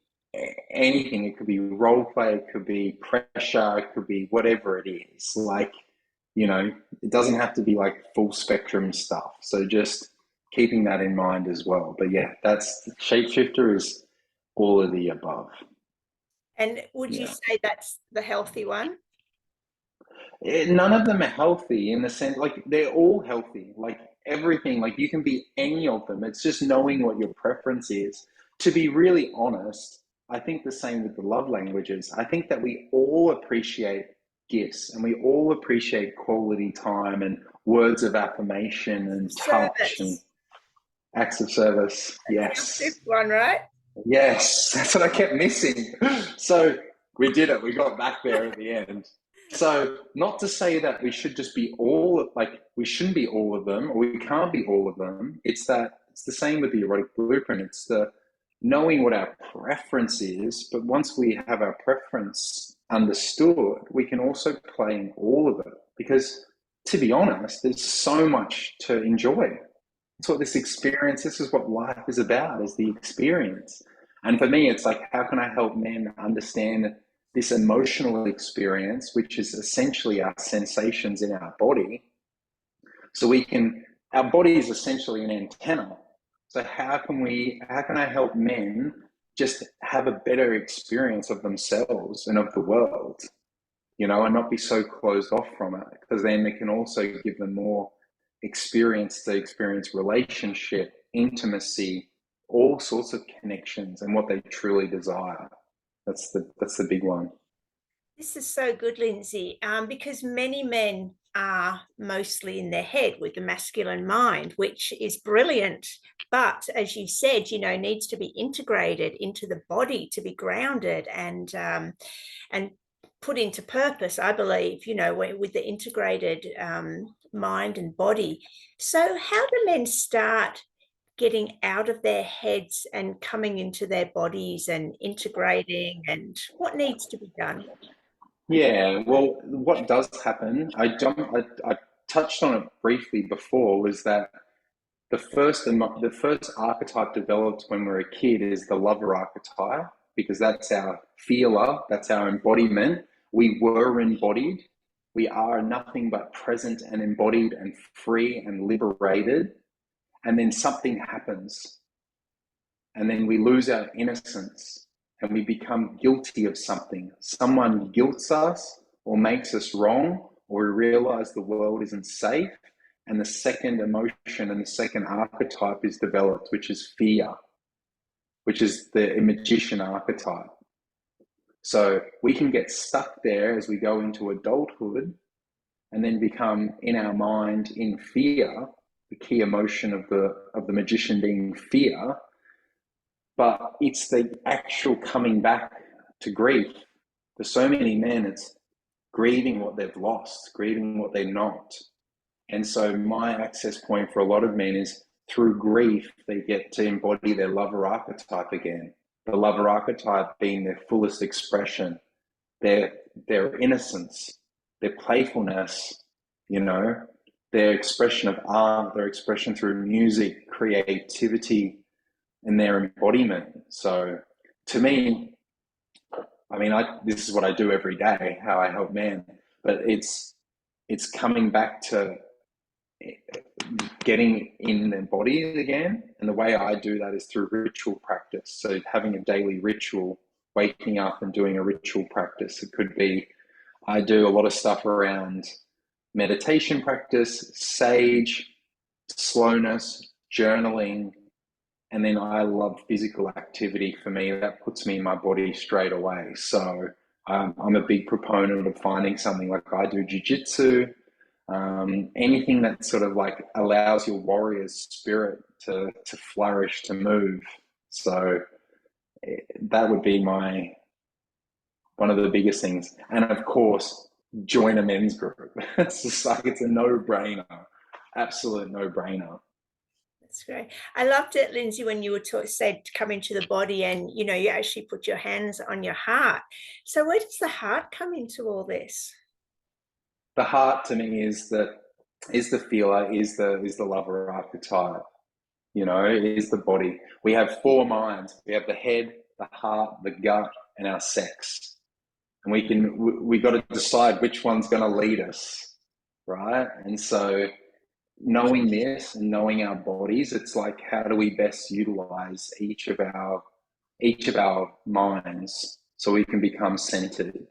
anything. It could be role play, it could be pressure, it could be whatever it is. Like, you know, it doesn't have to be like full spectrum stuff. So just keeping that in mind as well. But yeah, that's shapeshifter is all of the above. And would you say that's the healthy one? None of them are healthy in the sense, like they're all healthy, like everything, like you can be any of them. It's just knowing what your preference is. To be really honest, I think the same with the love languages. I think that we all appreciate gifts, and we all appreciate quality time and words of affirmation and touch and Service. acts of service. That's our Yes. fifth one, right? Yes, that's what I kept missing. So we did it. We got back there at the end. So not to say that we should just be all, like, we shouldn't be all of them, or we can't be all of them. It's that it's the same with the erotic blueprint. It's the knowing what our preference is, but once we have our preference understood, we can also play in all of it. Because to be honest, there's so much to enjoy. That's what this experience, this is what life is about, is the experience. And for me, it's like, how can I help men understand this emotional experience, which is essentially our sensations in our body? So we can, our body is essentially an antenna. So how can I help men just have a better experience of themselves and of the world, and not be so closed off from it? Because then it can also give them more experience to experience relationship, intimacy, all sorts of connections and what they truly desire. That's the big one. This is so good, Lindsey, because many men are mostly in their head with the masculine mind, which is brilliant. But as you said, needs to be integrated into the body to be grounded and put into purpose, I believe, with the integrated mind and body. So how do men start getting out of their heads and coming into their bodies and integrating, and what needs to be done? Yeah, well, what does happen, I touched on it briefly before, was that the first archetype developed when we're a kid is the lover archetype, because that's our feeler, that's our embodiment. We were embodied. We are nothing but present and embodied and free and liberated. And then something happens. And then we lose our innocence and we become guilty of something. Someone guilts us or makes us wrong, or we realize the world isn't safe. And the second emotion and the second archetype is developed, which is fear, which is the magician archetype. So we can get stuck there as we go into adulthood and then become in our mind in fear, the key emotion of the magician being fear. But it's the actual coming back to grief. For so many men, it's grieving what they've lost, grieving what they're not. And so my access point for a lot of men is through grief, they get to embody their lover archetype again. The lover archetype being their fullest expression, their innocence, their playfulness, their expression of art, their expression through music, creativity, and their embodiment. So to me, this is what I do every day, how I help men, but it's coming back to getting in their body again. And the way I do that is through ritual practice. So having a daily ritual, waking up and doing a ritual practice. It could be, I do a lot of stuff around meditation practice, sage, slowness, journaling, and then I love physical activity. For me, that puts me in my body straight away. So I'm a big proponent of finding something, like I do jiu-jitsu, anything that sort of like allows your warrior's spirit to flourish, to move. So that would be one of the biggest things. And of course, join a men's group. It's just like, it's a no-brainer, absolute no-brainer. That's great. I loved it, Lindsey, when you said come into the body and, you actually put your hands on your heart. So where does the heart come into all this? The heart to me is the feeler, is the lover archetype, is the body. We have four minds. We have the head, the heart, the gut, and our sex. And we got to decide which one's going to lead us, right? And so knowing this and knowing our bodies, it's like, how do we best utilize each of our minds so we can become centered?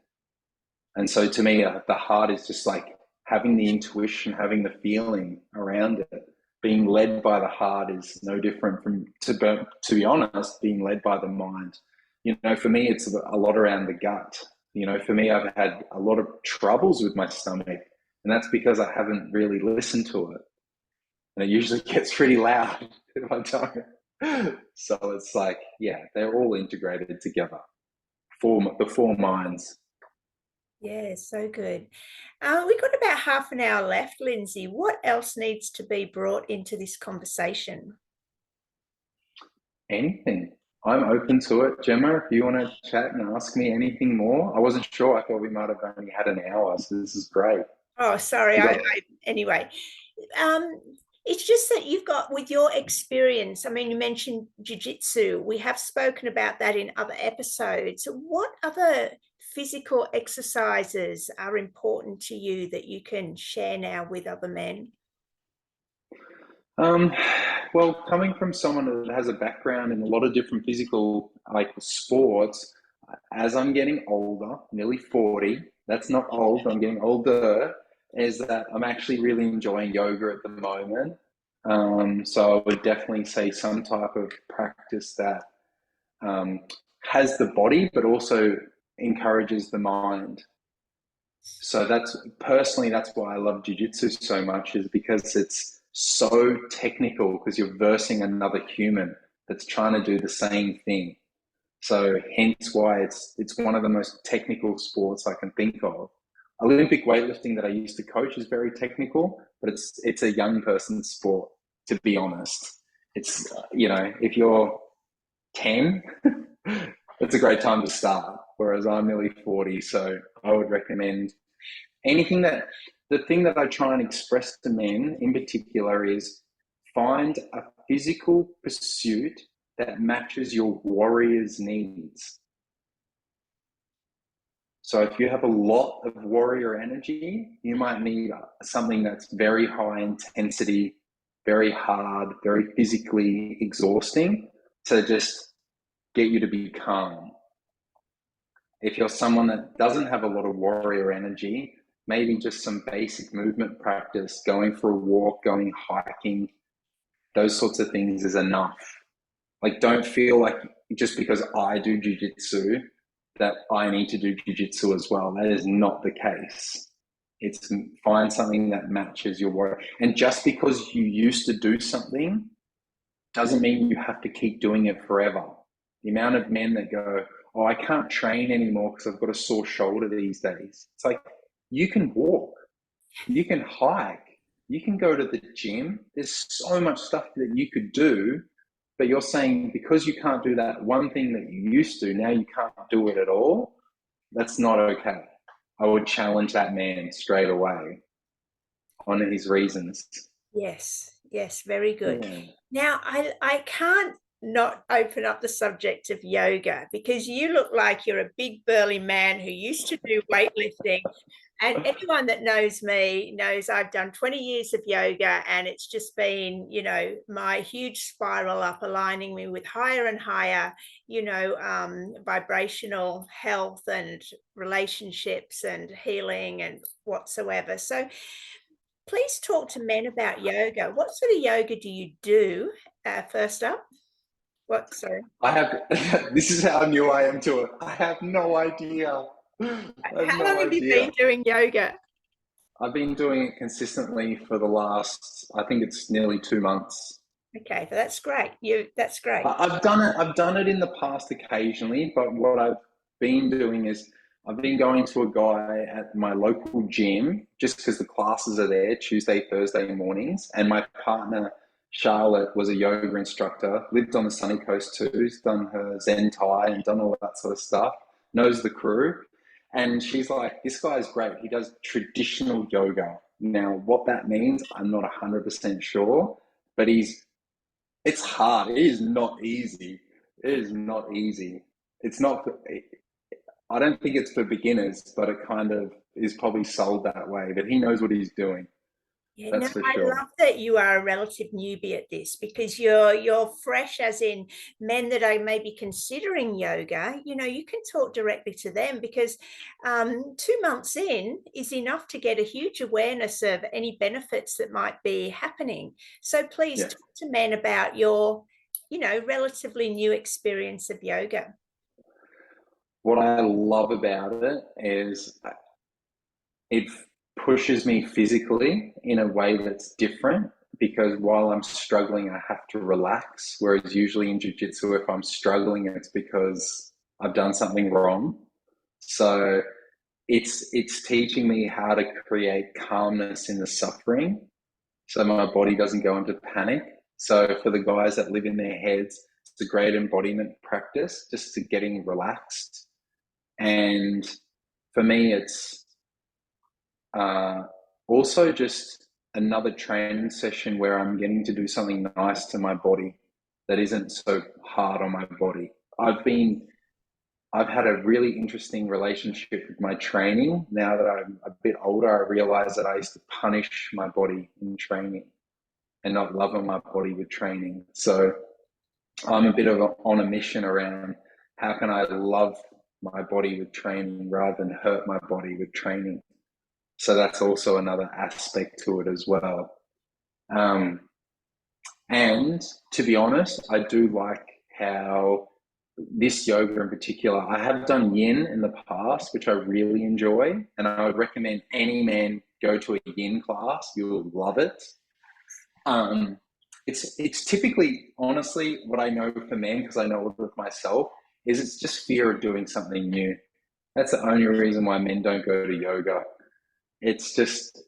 And so to me, the heart is just like having the intuition, having the feeling around it. Being led by the heart is no different from, to be honest, being led by the mind. For me, it's a lot around the gut. For me, I've had a lot of troubles with my stomach, and that's because I haven't really listened to it. And it usually gets pretty loud if I don't. So it's like, yeah, they're all integrated together. The four minds. Yeah, so good. We've got about half an hour left, Linzey. What else needs to be brought into this conversation? Anything. I'm open to it, Gemma. If you want to chat and ask me anything more, I wasn't sure. I thought we might have only had an hour, so this is great. Oh, sorry. You got Anyway, um, it's just that you've got, with your experience, I mean, you mentioned jiu-jitsu. We have spoken about that in other episodes. What other physical exercises are important to you that you can share now with other men? Um, well, coming from someone that has a background in a lot of different physical like sports, as I'm getting older, nearly 40, that's not old, I'm getting older, is that I'm actually really enjoying yoga at the moment. So I would definitely say some type of practice that um, has the body, but also encourages the mind. So that's why I love jiu-jitsu so much, is because it's so technical, because you're versing another human that's trying to do the same thing. So hence why it's one of the most technical sports I can think of. Olympic weightlifting that I used to coach is very technical, but it's a young person's sport, to be honest. It's if you're 10, it's a great time to start. Whereas I'm nearly 40, so I would recommend anything the thing that I try and express to men in particular is find a physical pursuit that matches your warrior's needs. So if you have a lot of warrior energy, you might need something that's very high intensity, very hard, very physically exhausting to just get you to be calm. If you're someone that doesn't have a lot of warrior energy, maybe just some basic movement practice, going for a walk, going hiking, those sorts of things is enough. Like, don't feel like just because I do jiu-jitsu that I need to do jiu-jitsu as well. That is not the case. It's find something that matches your warrior. And just because you used to do something doesn't mean you have to keep doing it forever. The amount of men that go, oh, I can't train anymore because I've got a sore shoulder these days. It's like, you can walk, you can hike, you can go to the gym. There's so much stuff that you could do, but you're saying because you can't do that one thing that you used to, now you can't do it at all. That's not okay. I would challenge that man straight away on his reasons. Yes, very good. Yeah. Now, I can't not open up the subject of yoga, because you look like you're a big burly man who used to do weightlifting. And anyone that knows me knows I've done 20 years of yoga, and it's just been, my huge spiral up, aligning me with higher and higher, vibrational health and relationships and healing and whatsoever. So please talk to men about yoga. What sort of yoga do you do? First up, what? Sorry. I have, this is how new I am to it. I have no idea. I have How long no have you been idea. doing yoga? I've been doing it consistently for the last, I think it's nearly 2 months. Okay, so that's great. That's great. I've done it. I've done it in the past occasionally, but what I've been doing is I've been going to a guy at my local gym just because the classes are there Tuesday, Thursday mornings, and my partner Charlotte was a yoga instructor, lived on the sunny coast too. She's done her Zen Tai and done all that sort of stuff. Knows the crew, and she's like, "This guy's great. He does traditional yoga." Now, what that means, I'm not 100% sure, but it's hard. It is not easy. It is not easy. It's not, I don't think it's for beginners, but it kind of is probably sold that way, that he knows what he's doing. Yeah, no, That's for I sure. love that you are a relative newbie at this, because you're fresh, as in men that are maybe considering yoga. You can talk directly to them, because 2 months in is enough to get a huge awareness of any benefits that might be happening. So please Yeah. talk to men about your, relatively new experience of yoga. what I love about it is it pushes me physically in a way that's different, because while I'm struggling, I have to relax. Whereas usually in jiu-jitsu, if I'm struggling, it's because I've done something wrong. So it's teaching me how to create calmness in the suffering, so my body doesn't go into panic. So for the guys that live in their heads, it's a great embodiment practice, just to getting relaxed. And for me, it's also just another training session where I'm getting to do something nice to my body that isn't so hard on my body. I've had a really interesting relationship with my training. Now that I'm a bit older, I realize that I used to punish my body in training and not loving my body with training. So I'm a bit on a mission around how can I love my body with training rather than hurt my body with training. So that's also another aspect to it as well. And to be honest, I do like how this yoga in particular, I have done yin in the past, which I really enjoy. And I would recommend any man go to a yin class. You'll love it. It's typically, honestly, what I know for men, because I know it with myself, is it's just fear of doing something new. That's the only reason why men don't go to yoga. It's just,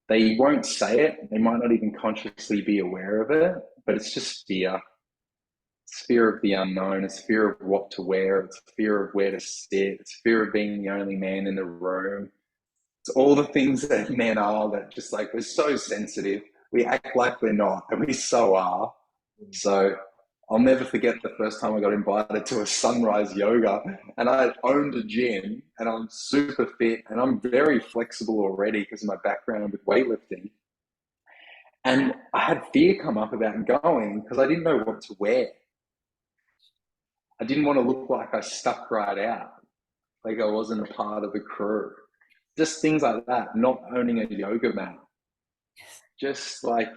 they won't say it. They might not even consciously be aware of it, but it's just fear. It's fear of the unknown. It's fear of what to wear. It's fear of where to sit. It's fear of being the only man in the room. It's all the things that men are, that just like, we're so sensitive. We act like we're not, and we so are. So I'll never forget the first time I got invited to a sunrise yoga, and I owned a gym, and I'm super fit and I'm very flexible already because of my background with weightlifting. And I had fear come up about going because I didn't know what to wear. I didn't want to look like I stuck right out, like I wasn't a part of the crew. Just things like that, not owning a yoga mat, just like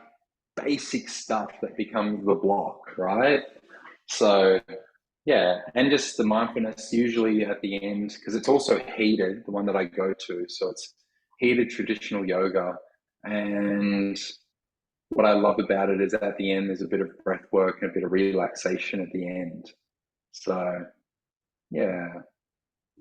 basic stuff that becomes the block, right? So yeah, and just the mindfulness usually at the end, because it's also heated, the one that I go to. So it's heated traditional yoga. And what I love about it is at the end, there's a bit of breath work and a bit of relaxation at the end. So yeah, I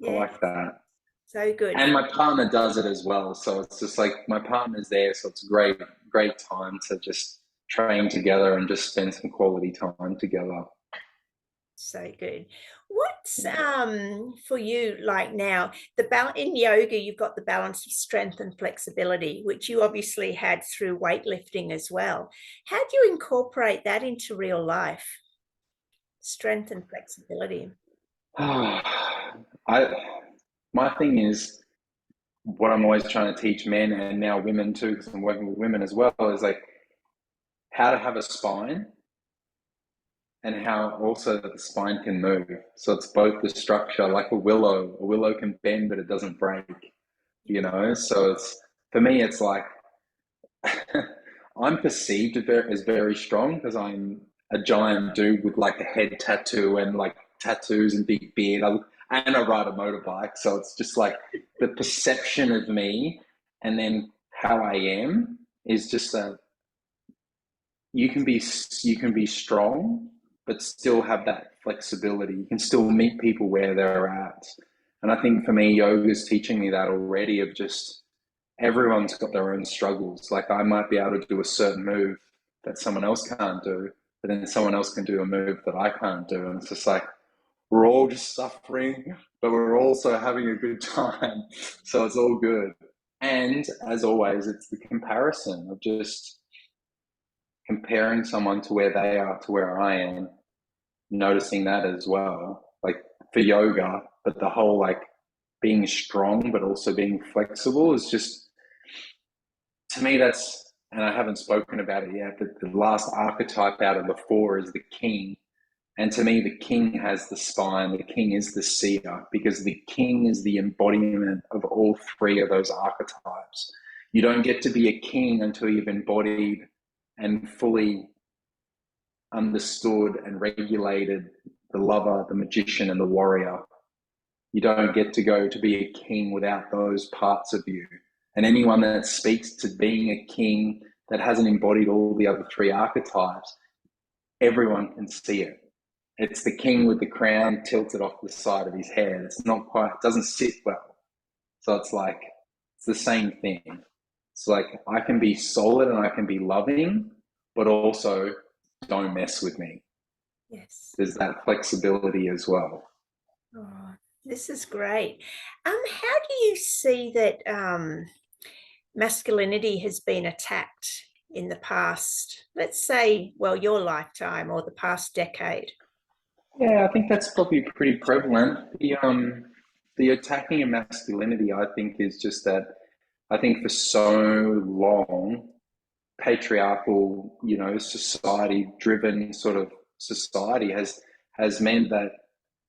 Yeah, like that. so good. And my partner does it as well. So it's just like my partner's there. So it's a great time to just train together and just spend some quality time together. So good. What's Yeah. for you like now, the balance in yoga, you've got the balance of strength and flexibility, which you obviously had through weightlifting as well. How do you incorporate that into real life? Strength and flexibility. I my thing is, what I'm always trying to teach men and now women too, because I'm working with women as well, is like how to have a spine and how also that the spine can move. So it's both the structure, like a willow. A willow can bend, but it doesn't break, you know? So it's, for me, it's like, I'm perceived as very strong because I'm a giant dude with like a head tattoo and like tattoos and big beard. And I ride a motorbike. So it's just like the perception of me and then how I am is just that you can be strong, but still have that flexibility. You can still meet people where they're at. And I think for me, yoga is teaching me that already, of just everyone's got their own struggles. Like I might be able to do a certain move that someone else can't do, but then someone else can do a move that I can't do. And it's just like we're all just suffering, but we're also having a good time. So it's all good. And as always, it's the comparison of just comparing someone to where they are to where I am, noticing that as well. Like for yoga, but the whole like being strong but also being flexible is just, to me, that's, and I haven't spoken about it yet, but the last archetype out of the four is the king. And to me, the king has the spine, the king is the seer, because the king is the embodiment of all three of those archetypes. You don't get to be a king until you've embodied and fully understood and regulated the lover, the magician, and the warrior. You don't get to go to be a king without those parts of you. And anyone that speaks to being a king that hasn't embodied all the other three archetypes, everyone can see it. It's the king with the crown tilted off the side of his head. It's not quite, it doesn't sit well. So it's like, it's the same thing. It's like, I can be solid and I can be loving, but also don't mess with me. Yes. There's that flexibility as well. Oh, this is great. How do you see that masculinity has been attacked in the past, let's say, well, your lifetime or the past decade? Yeah, I think that's probably pretty prevalent. The attacking of masculinity, I think, is just that I think for so long, patriarchal, society driven sort of society has meant that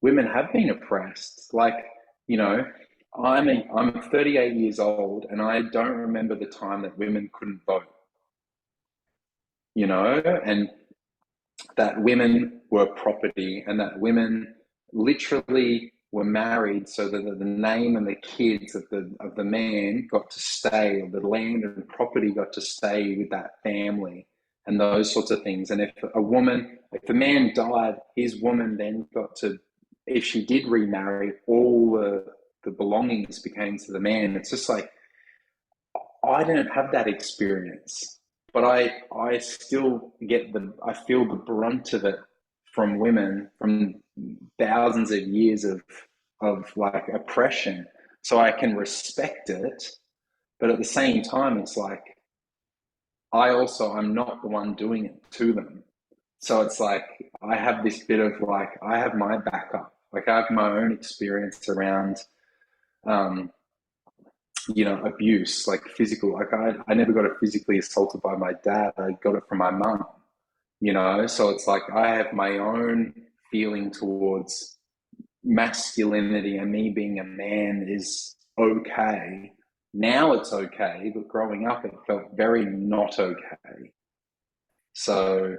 women have been oppressed. Like, you know, I'm 38 years old and I don't remember the time that women couldn't vote, and that women were property and that women literally were married so that the name and the kids of the man got to stay, or the land and property got to stay with that family, and those sorts of things. And if a man died, his woman then got to, if she did remarry, all the belongings became to the man. It's just like, I didn't have that experience, but I still I feel the brunt of it from women, from thousands of years of like oppression. So I can respect it, but at the same time, it's like I'm not the one doing it to them. So it's like I have this bit of like, I have my backup. Like I have my own experience around um, abuse, like physical. Like I never got physically assaulted by my dad. I got it from my mum, So it's like I have my own feeling towards masculinity, and me being a man is okay. Now it's okay, but growing up, it felt very not okay. So,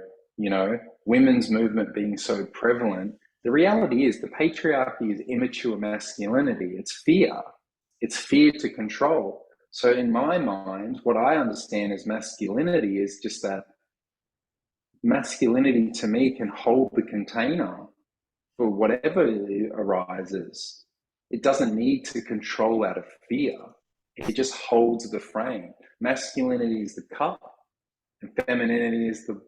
women's movement being so prevalent, the reality is the patriarchy is immature masculinity. It's fear. It's fear to control. So in my mind, what I understand as masculinity is just that masculinity to me can hold the container for whatever arises. It doesn't need to control out of fear. It just holds the frame. Masculinity is the cup, and femininity is the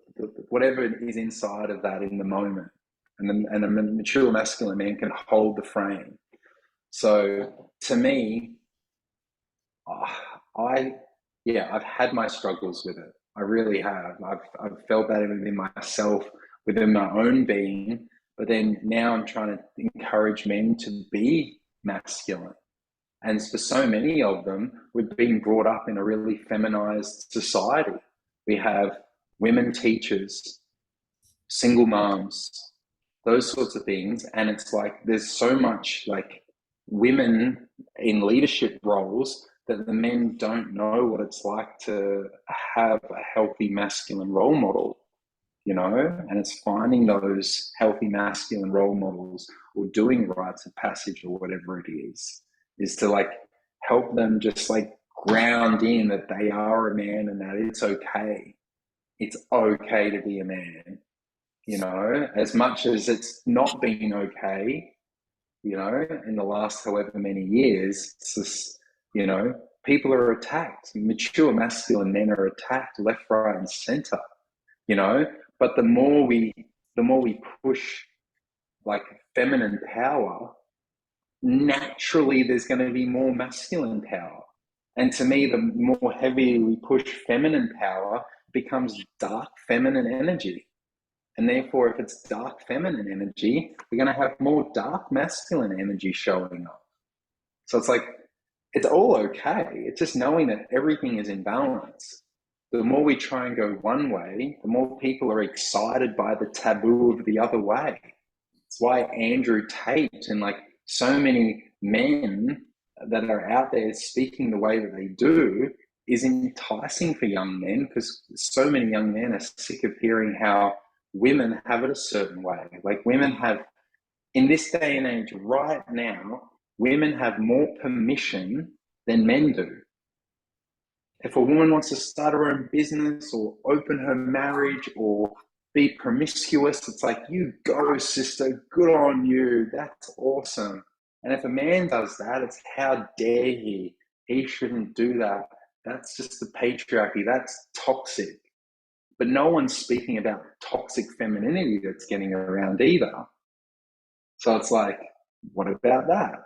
whatever is inside of that in the moment. And a mature masculine man can hold the frame. So to me, I've had my struggles with it. I really have. I've felt that within myself, within my own being. But then now I'm trying to encourage men to be masculine. And for so many of them, we've been brought up in a really feminized society. We have women teachers, single moms, those sorts of things. And it's like there's so much like women in leadership roles that the men don't know what it's like to have a healthy masculine role model, and it's finding those healthy masculine role models or doing rites of passage or whatever it is to like help them just like ground in that they are a man and that it's okay. It's okay to be a man, as much as it's not been okay, in the last however many years. It's just, people are attacked. Mature masculine men are attacked left, right, and center, but the more we push like feminine power, naturally there's going to be more masculine power. And to me, the more heavily we push feminine power, it becomes dark feminine energy. And therefore, if it's dark feminine energy, we're going to have more dark masculine energy showing up. So it's like, it's all okay. It's just knowing that everything is in balance. The more we try and go one way, the more people are excited by the taboo of the other way. It's why Andrew Tate and like so many men that are out there speaking the way that they do is enticing for young men, because so many young men are sick of hearing how women have it a certain way. Like women have, in this day and age right now, women have more permission than men do. If a woman wants to start her own business or open her marriage or be promiscuous, it's like, you go, sister, good on you, that's awesome. And if a man does that, it's how dare he? He shouldn't do that. That's just the patriarchy, that's toxic. But no one's speaking about toxic femininity that's getting around either. So it's like, what about that?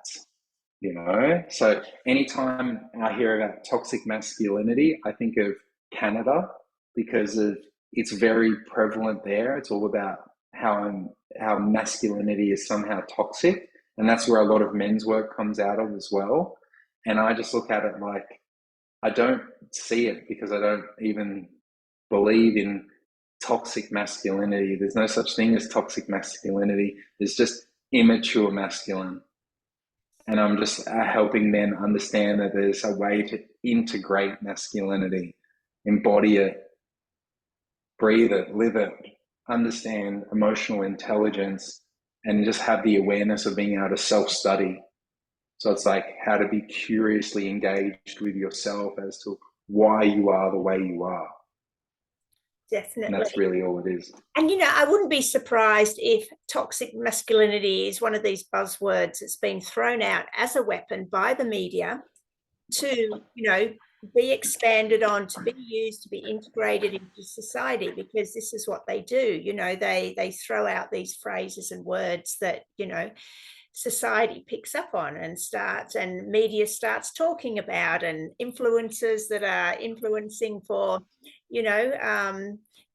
You know, so anytime I hear about toxic masculinity, I think of Canada because of it's very prevalent there. It's all about how masculinity is somehow toxic, and that's where a lot of men's work comes out of as well. And I just look at it like I don't see it because I don't even believe in toxic masculinity. There's no such thing as toxic masculinity. There's just immature masculine. And I'm just helping men understand that there's a way to integrate masculinity, embody it, breathe it, live it, understand emotional intelligence, and just have the awareness of being able to self-study. So it's like how to be curiously engaged with yourself as to why you are the way you are. Definitely. And that's really all it is. And, I wouldn't be surprised if toxic masculinity is one of these buzzwords that's been thrown out as a weapon by the media to, be expanded on, to be used, to be integrated into society, because this is what they do. They throw out these phrases and words that, society picks up on and media starts talking about, and influencers that are influencing for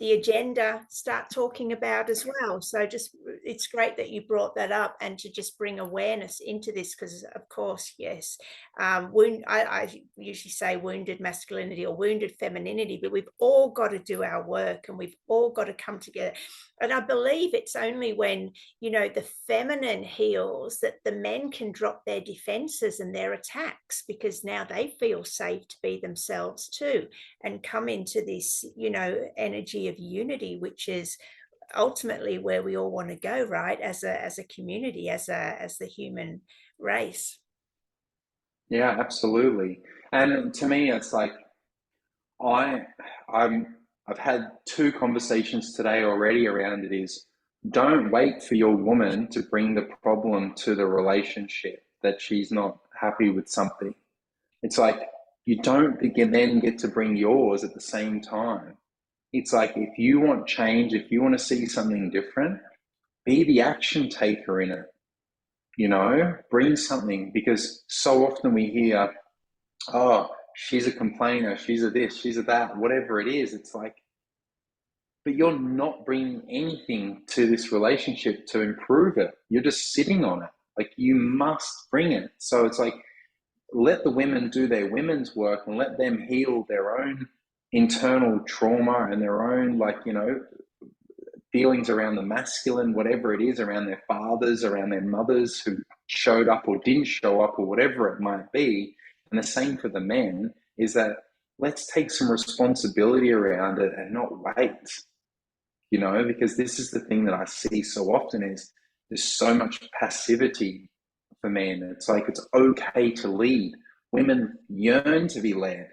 the agenda start talking about as well. So just it's great that you brought that up and to just bring awareness into this, because of course, yes, I usually say wounded masculinity or wounded femininity, but we've all got to do our work and we've all got to come together. And I believe it's only when the feminine heals that the men can drop their defenses and their attacks, because now they feel safe to be themselves too and come into this energy of unity, which is ultimately where we all want to go, right, as a community, as the human race. Yeah, absolutely. And to me it's like I've had two conversations today already around it. Is don't wait for your woman to bring the problem to the relationship that she's not happy with something. It's like you don't then get to bring yours at the same time. It's like if you want change, if you want to see something different, be the action taker in it. Bring something, because so often we hear, oh, she's a complainer, she's a this, she's a that, whatever it is. It's like, but you're not bringing anything to this relationship to improve it. You're just sitting on it. Like, you must bring it. So it's like, let the women do their women's work and let them heal their own internal trauma and their own, feelings around the masculine, whatever it is, around their fathers, around their mothers who showed up or didn't show up or whatever it might be. And the same for the men, is that let's take some responsibility around it and not wait, because this is the thing that I see so often is there's so much passivity for men. It's like it's okay to lead. Women yearn to be led.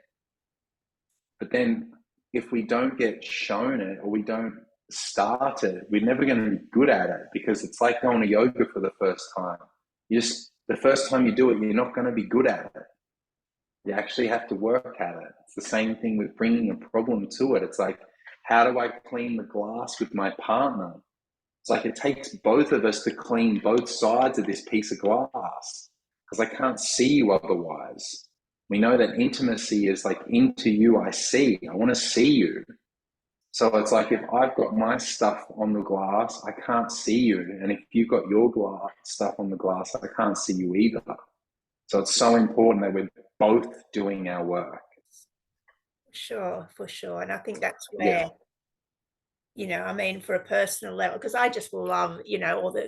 But then if we don't get shown it or we don't start it, we're never going to be good at it, because it's like going to yoga for the first time. The first time you do it, you're not going to be good at it. You actually have to work at it. It's the same thing with bringing a problem to it. It's like, how do I clean the glass with my partner? It's like it takes both of us to clean both sides of this piece of glass, because I can't see you otherwise. We know that intimacy is like, into you I see. I want to see you. So it's like, if I've got my stuff on the glass, I can't see you. And if you've got your stuff on the glass, I can't see you either. So it's so important that we're both doing our work. For sure. And I think that's where, for a personal level, because I just love,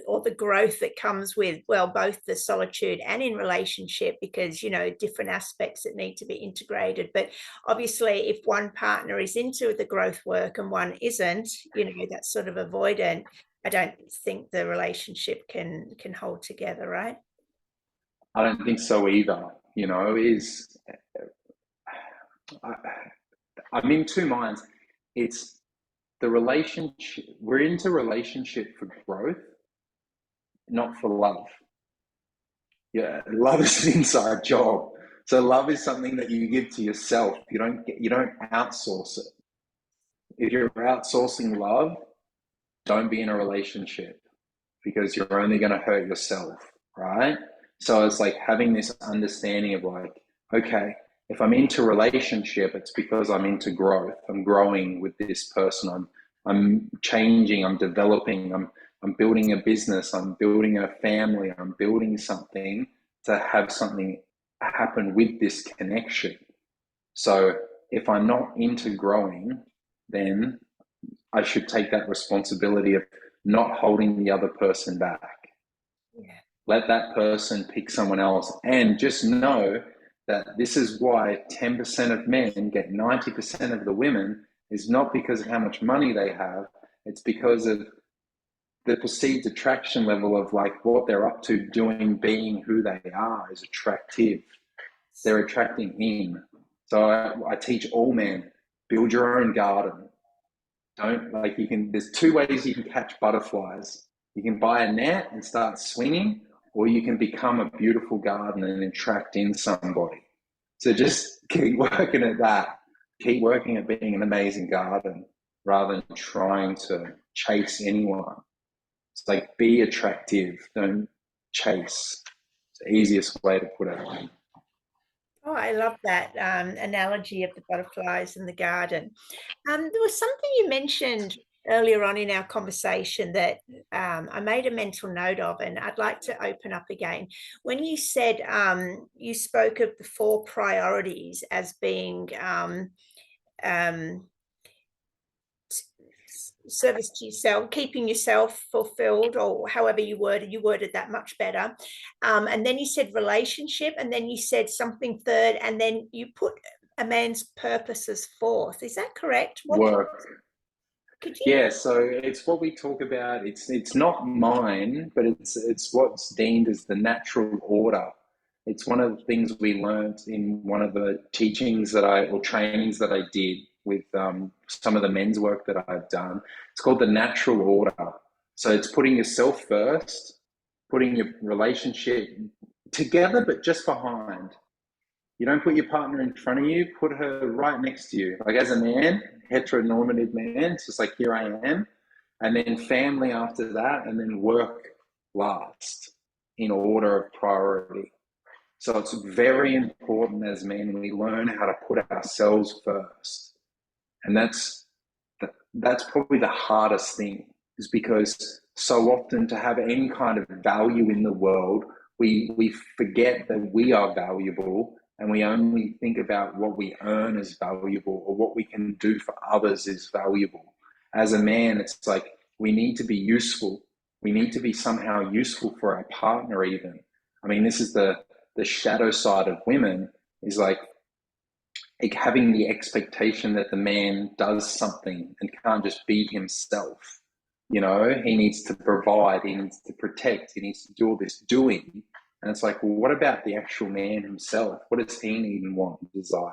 all the growth that comes with, well, both the solitude and in relationship, because, different aspects that need to be integrated. But obviously, if one partner is into the growth work and one isn't, that's sort of avoidant, I don't think the relationship can hold together, right? I don't think so either. You know, is I, I'm in two minds. It's the relationship. We're into relationship for growth, not for love. Yeah, love is an inside job. So love is something that you give to yourself. You don't outsource it. If you're outsourcing love, don't be in a relationship because you're only going to hurt yourself, right? So it's like having this understanding of like, okay, if I'm into relationship, it's because I'm into growth. I'm growing with this person. I'm changing. I'm developing. I'm building a business. I'm building a family. I'm building something to have something happen with this connection. So if I'm not into growing, then I should take that responsibility of not holding the other person back. Yeah. Let that person pick someone else, and just know that this is why 10% of men get 90% of the women is not because of how much money they have. It's because of the perceived attraction level of like what they're up to, doing, being who they are is attractive. They're attracting in. So I teach all men, build your own garden. Don't like you can. There's two ways you can catch butterflies. You can buy a net and start swinging, or you can become a beautiful garden and attract in somebody. So just keep working at that. Keep working at being an amazing garden rather than trying to chase anyone. It's like be attractive, don't chase. It's the easiest way to put it. Oh, I love that analogy of the butterflies in the garden. There was something you mentioned earlier on in our conversation that I made a mental note of, and I'd like to open up again. When you said you spoke of the four priorities as being um, service to yourself, keeping yourself fulfilled, or however you worded that much better. And then you said relationship, and then you said something third, and then you put a man's purpose as fourth. Is that correct? What Work. could you? Yeah, so it's what we talk about. It's not mine, but it's what's deemed as the natural order. It's one of the things we learned in one of the teachings that I or trainings that I did with some of the men's work that I've done. It's called the natural order. So it's putting yourself first, putting your relationship together, but just behind. You don't put your partner in front of you, put her right next to you. Like as a man, heteronormative man, it's just like here I am. And then family after that, and then work last in order of priority. So it's very important as men we learn how to put ourselves first. And that's probably the hardest thing, is because so often to have any kind of value in the world, we forget that we are valuable and we only think about what we earn as valuable or what we can do for others is valuable. As a man, it's like we need to be useful. We need to be somehow useful for our partner even. I mean, this is the shadow side of women, is like having the expectation that the man does something and can't just be himself. You know, he needs to provide, he needs to protect, he needs to do all this doing. And it's like, well, what about the actual man himself? What does he need and want and desire?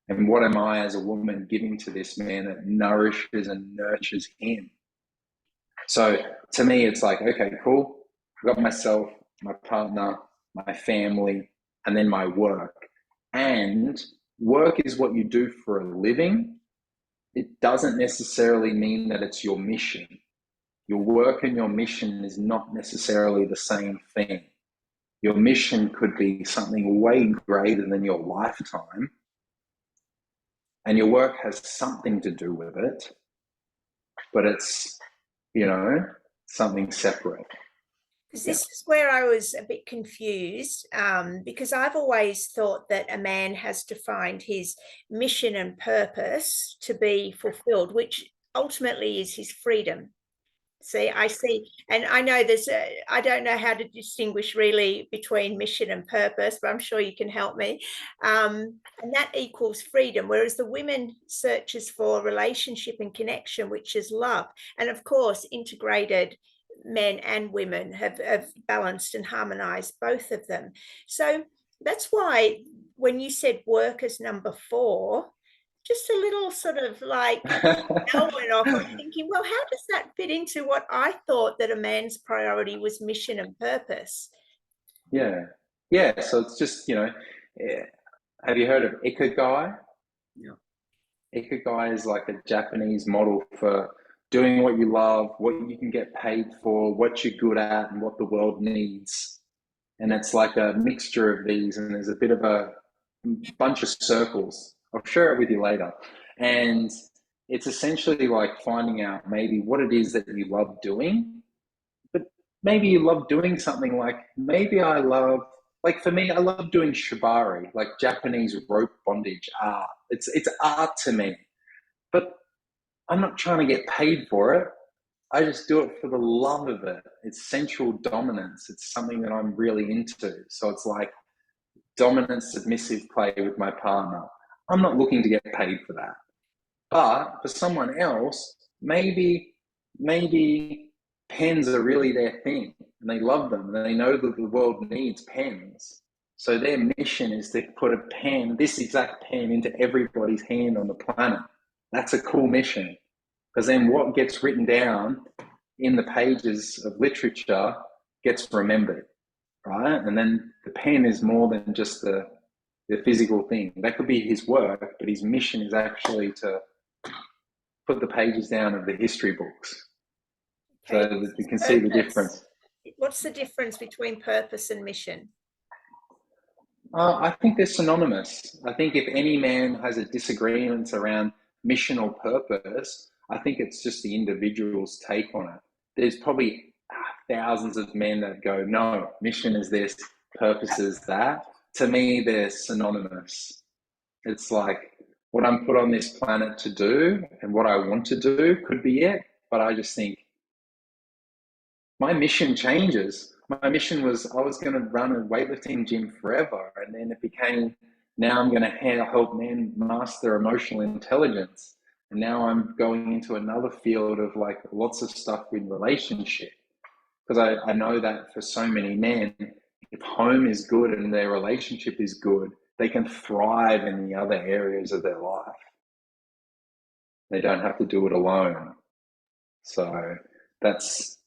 And what am I as a woman giving to this man that nourishes and nurtures him? So to me, it's like, okay, cool. I've got myself, my partner, my family, and then my work. And work is what you do for a living. It doesn't necessarily mean that it's your mission. Your work and your mission is not necessarily the same thing. Your mission could be something way greater than your lifetime, and your work has something to do with it, but it's, you know, something separate. Because Yeah. this is where I was a bit confused, because I've always thought that a man has to find his mission and purpose to be fulfilled, which ultimately is his freedom. See, I see, and I know I don't know how to distinguish really between mission and purpose, but I'm sure you can help me. And that equals freedom, whereas the women searches for relationship and connection, which is love, and of course integrated. men and women have balanced and harmonized both of them. So that's why when you said work as number 4, just a little sort of like bell went off. I'm thinking, well, how does that fit into what I thought that a man's priority was mission and purpose? Yeah. Yeah. So it's just, have you heard of ikigai? No. Ikigai is like a Japanese model for doing what you love, what you can get paid for, what you're good at, and what the world needs. And it's like a mixture of these, and there's a bit of a bunch of circles. I'll share it with you later. And it's essentially like finding out maybe what it is that you love doing, but maybe you love doing something like maybe I love, like for me, I love doing shibari, like Japanese rope bondage art. It's art to me, but I'm not trying to get paid for it. I just do it for the love of it. It's sensual dominance. It's something that I'm really into. So it's like dominant, submissive play with my partner. I'm not looking to get paid for that. But for someone else, maybe pens are really their thing and they love them and they know that the world needs pens. So their mission is to put a pen, this exact pen, into everybody's hand on the planet. That's a cool mission. Because then what gets written down in the pages of literature gets remembered, right? And then the pen is more than just the physical thing. That could be his work, but his mission is actually to put the pages down of the history books. Okay. So that you can see the difference. What's the difference between purpose and mission? I think they're synonymous. I think if any man has a disagreement around mission or purpose, I think it's just the individual's take on it. There's probably thousands of men that go, no, mission is this, purpose is that. To me, they're synonymous. It's like what I'm put on this planet to do and what I want to do could be it, but I just think my mission changes. My mission was I was going to run a weightlifting gym forever, and then it became now I'm going to help men master emotional intelligence, and now I'm going into another field of like lots of stuff in relationship, because I know that for so many men, if home is good and their relationship is good, they can thrive in the other areas of their life. They don't have to do it alone. So that's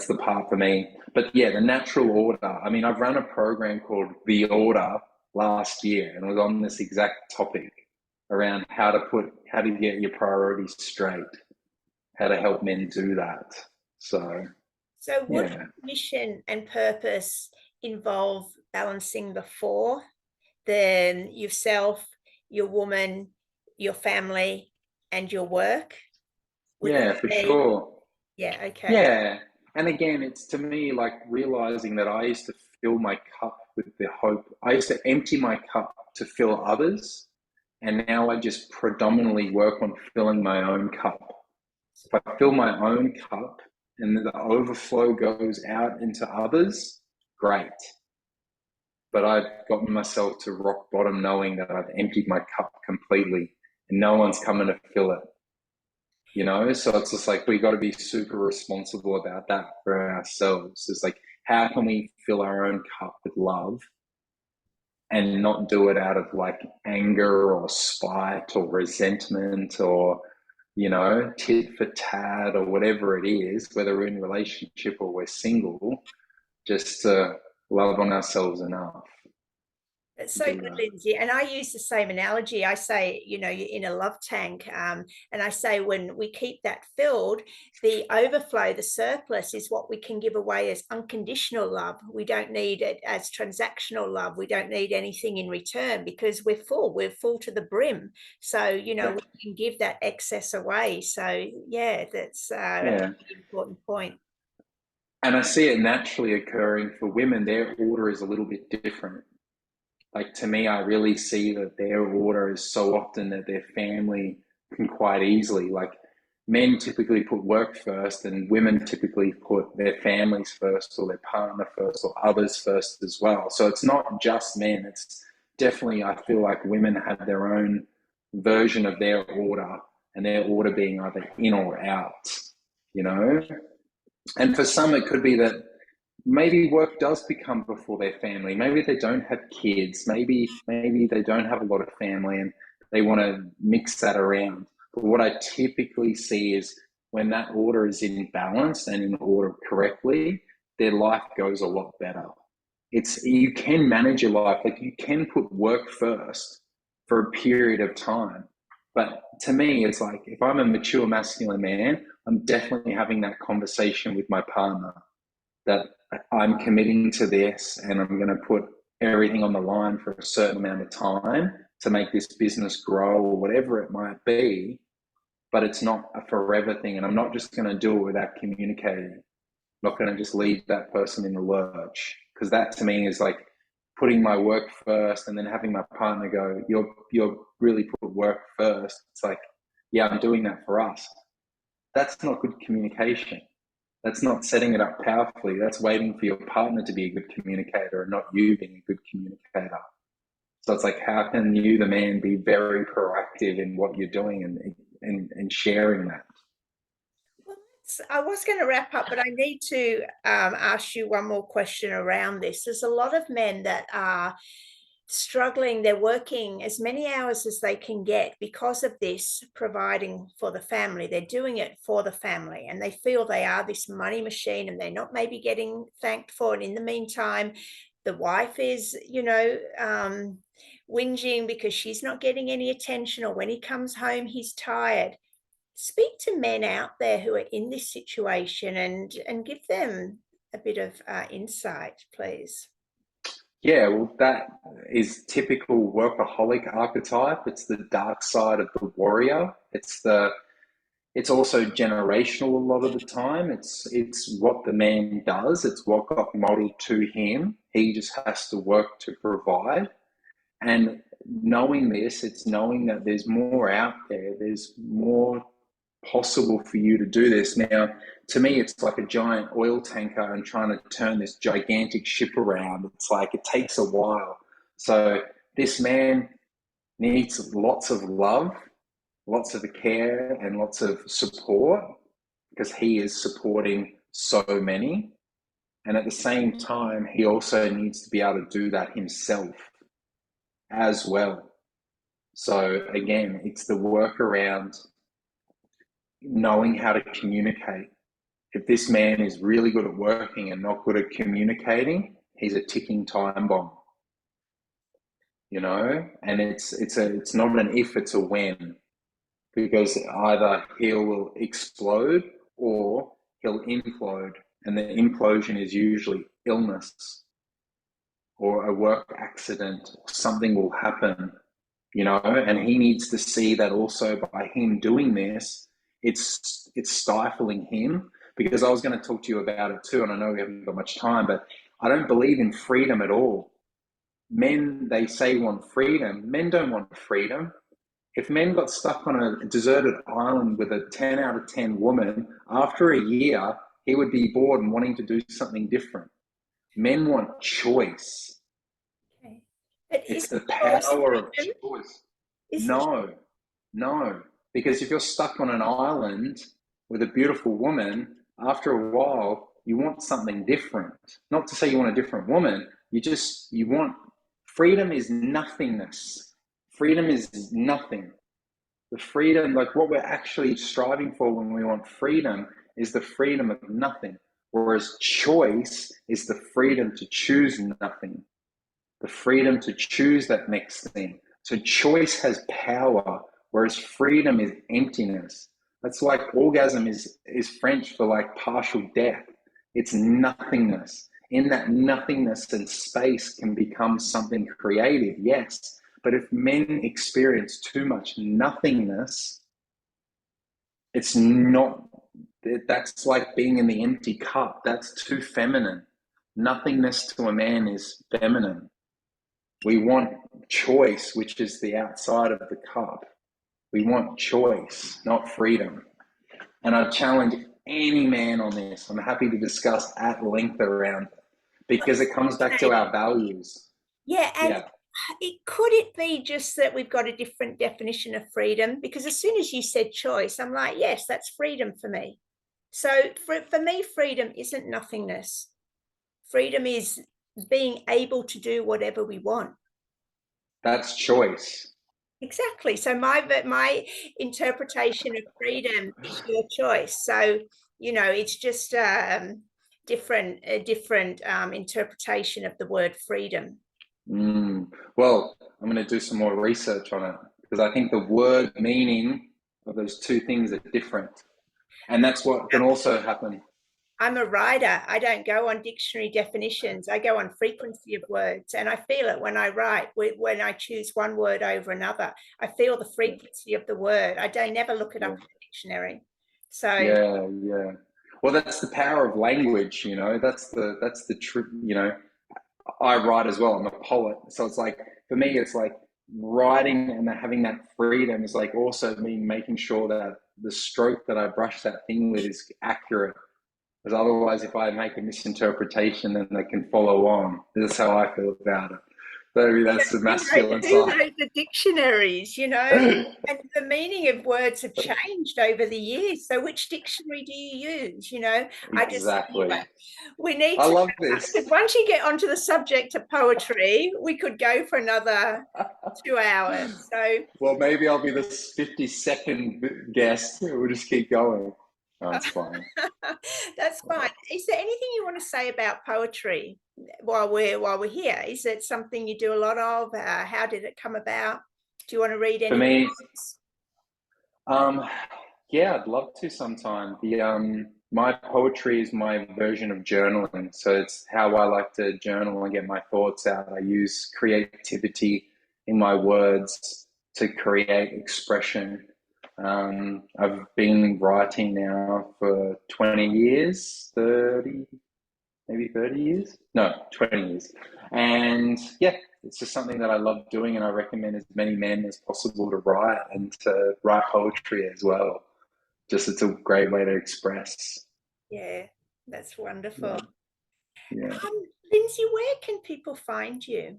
the part for me. But yeah, the natural order. I mean, I've run a program called The Order last year, and it was on this exact topic around how to get your priorities straight, how to help men do that. So would mission and purpose involve balancing the 4, then yourself, your woman, your family, and your work? For sure. Yeah, okay. Yeah. And again, it's to me like realizing that I used to fill my cup with the hope. I used to empty my cup to fill others. And now I just predominantly work on filling my own cup. If I fill my own cup and the overflow goes out into others, great. But I've gotten myself to rock bottom knowing that I've emptied my cup completely and no one's coming to fill it. So it's just like we got to be super responsible about that for ourselves. It's like, how can we fill our own cup with love and not do it out of like anger or spite or resentment or, tit for tat or whatever it is, whether we're in a relationship or we're single, just to love on ourselves enough. It's so good, Linzey. And I use the same analogy. I say, you're in a love tank. And I say when we keep that filled, the overflow, the surplus is what we can give away as unconditional love. We don't need it as transactional love. We don't need anything in return because we're full. We're full to the brim. So, we can give that excess away. So, yeah, that's a really important point. And I see it naturally occurring for women. Their order is a little bit different. Like to me, I really see that their order is so often that their family can quite easily, like men typically put work first and women typically put their families first or their partner first or others first as well. So it's not just men. It's definitely, I feel like women have their own version of their order and their order being either in or out, And for some, it could be that maybe work does become before their family. Maybe they don't have kids. Maybe they don't have a lot of family and they want to mix that around. But what I typically see is when that order is in balance and in order correctly, their life goes a lot better. It's you can manage your life, like you can put work first for a period of time. But to me, it's like if I'm a mature masculine man, I'm definitely having that conversation with my partner that I'm committing to this and I'm going to put everything on the line for a certain amount of time to make this business grow or whatever it might be. But it's not a forever thing. And I'm not just going to do it without communicating. I'm not going to just leave that person in the lurch, because that to me is like putting my work first and then having my partner go, you're really put work first. It's like, yeah, I'm doing that for us. That's not good communication. That's not setting it up powerfully. That's waiting for your partner to be a good communicator and not you being a good communicator. So it's like, how can you, the man, be very proactive in what you're doing and sharing that? Well, I was going to wrap up, but I need to ask you one more question around this. There's a lot of men that are struggling. They're working as many hours as they can get because of this, providing for the family. They're doing it for the family and they feel they are this money machine and they're not maybe getting thanked for it. In the meantime, the wife is, whinging because she's not getting any attention, or when he comes home, he's tired. Speak to men out there who are in this situation and give them a bit of insight, please. Yeah, well, that is typical workaholic archetype. It's the dark side of the warrior. It's also generational a lot of the time. It's what the man does. It's what got modeled to him. He just has to work to provide. And knowing this, it's knowing that there's more out there. There's more possible for you to do this. Now, to me, it's like a giant oil tanker and trying to turn this gigantic ship around. It's like it takes a while. So this man needs lots of love, lots of care, and lots of support because he is supporting so many. And at the same time, he also needs to be able to do that himself as well. So again, it's the work around knowing how to communicate. If this man is really good at working and not good at communicating, he's a ticking time bomb. And it's not an if, it's a when, because either he will explode or he'll implode, and the implosion is usually illness or a work accident. Something will happen, and he needs to see that also by him doing this, it's stifling him. Because I was going to talk to you about it too, and I know we haven't got much time, but I don't believe in freedom at all. Men, they say, want freedom. Men don't want freedom. If men got stuck on a deserted island with a 10 out of 10 woman, after a year, he would be bored and wanting to do something different. Men want choice. Okay. But It's is the power of choice. is it No, no. Because if you're stuck on an island with a beautiful woman, after a while, you want something different. Not to say you want a different woman, you want freedom is nothingness. Freedom is nothing. The freedom, like what we're actually striving for when we want freedom, is the freedom of nothing. Whereas choice is the freedom to choose nothing, the freedom to choose that next thing. So choice has power, whereas freedom is emptiness. That's like orgasm is French for like partial death. It's nothingness. In that nothingness and space can become something creative, yes. But if men experience too much nothingness, it's not, that's like being in the empty cup. That's too feminine. Nothingness to a man is feminine. We want choice, which is the outside of the cup. We want choice, not freedom. And I challenge any man on this. I'm happy to discuss at length around it because it comes back to our values. Yeah, and Yeah. could it be just that we've got a different definition of freedom? Because as soon as you said choice, I'm like, yes, that's freedom for me. So for me, freedom isn't nothingness. Freedom is being able to do whatever we want. That's choice. Exactly. So my interpretation of freedom is your choice. So, it's just a different interpretation of the word freedom. Well, I'm going to do some more research on it because I think the word meaning of those two things are different. And that's what can also happen. I'm a writer. I don't go on dictionary definitions. I go on frequency of words, and I feel it when I write. When I choose one word over another, I feel the frequency of the word. I don't never look it up Yeah. in the dictionary. So Yeah. Well, that's the power of language, you know. That's the truth, you know. I write as well. I'm a poet, so it's like for me, it's like writing and having that freedom is like also me making sure that the stroke that I brush that thing with is accurate. Because otherwise, if I make a misinterpretation, then they can follow on. That's how I feel about it. So maybe that's the masculine who side. wrote the dictionaries, and the meaning of words have changed over the years. So which dictionary do you use? Exactly. Anyway, we need I to, love because this. once you get onto the subject of poetry, we could go for another 2 hours. So Well, maybe I'll be this 52nd guest. We'll just keep going. That's fine. that's fine. Is there anything you want to say about poetry while we're here? Is it something you do a lot of? How did it come about? Do you want to read For any me, poems? um, yeah, I'd love to sometime. My poetry is my version of journaling. So it's how I like to journal and get my thoughts out. I use creativity in my words to create expression. I've been writing now for 20 years, 30, maybe 30 years? No, 20 years. And yeah, it's just something that I love doing, and I recommend as many men as possible to write and to write poetry as well. Just it's a great way to express. Yeah, that's Yeah. wonderful. Yeah. Linzey, where can people find you?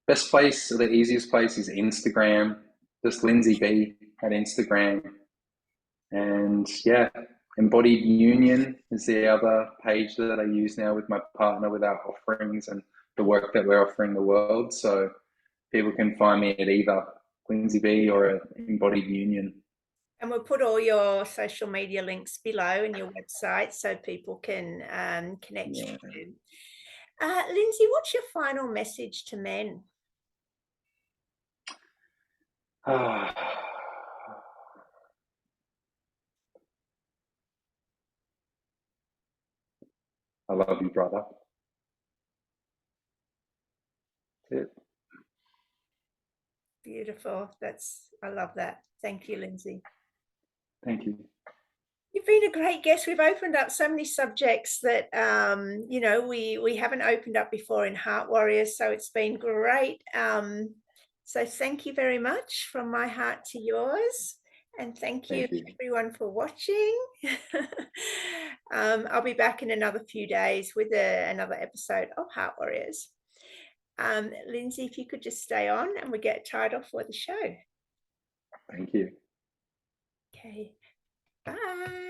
Best place, the easiest place is Instagram. Just Linzey B at Instagram. And yeah, Embodied Union is the other page that I use now with my partner with our offerings and the work that we're offering the world. So people can find me at either Linzey B or at Embodied Union. And we'll put all your social media links below and your website so people can connect Yeah. to you. Linzey, what's your final message to men? I love you, brother. That's it. Beautiful. I love that. Thank you, Linzey. Thank you. You've been a great guest. We've opened up so many subjects that we haven't opened up before in Heart Warriors. So it's been great. So thank you very much from my heart to yours. And thank you Thank you. everyone for watching. I'll be back in another few days with another episode of Heart Warriors. Linzey, if you could just stay on and we get a title for the show. Thank you. Okay. Bye.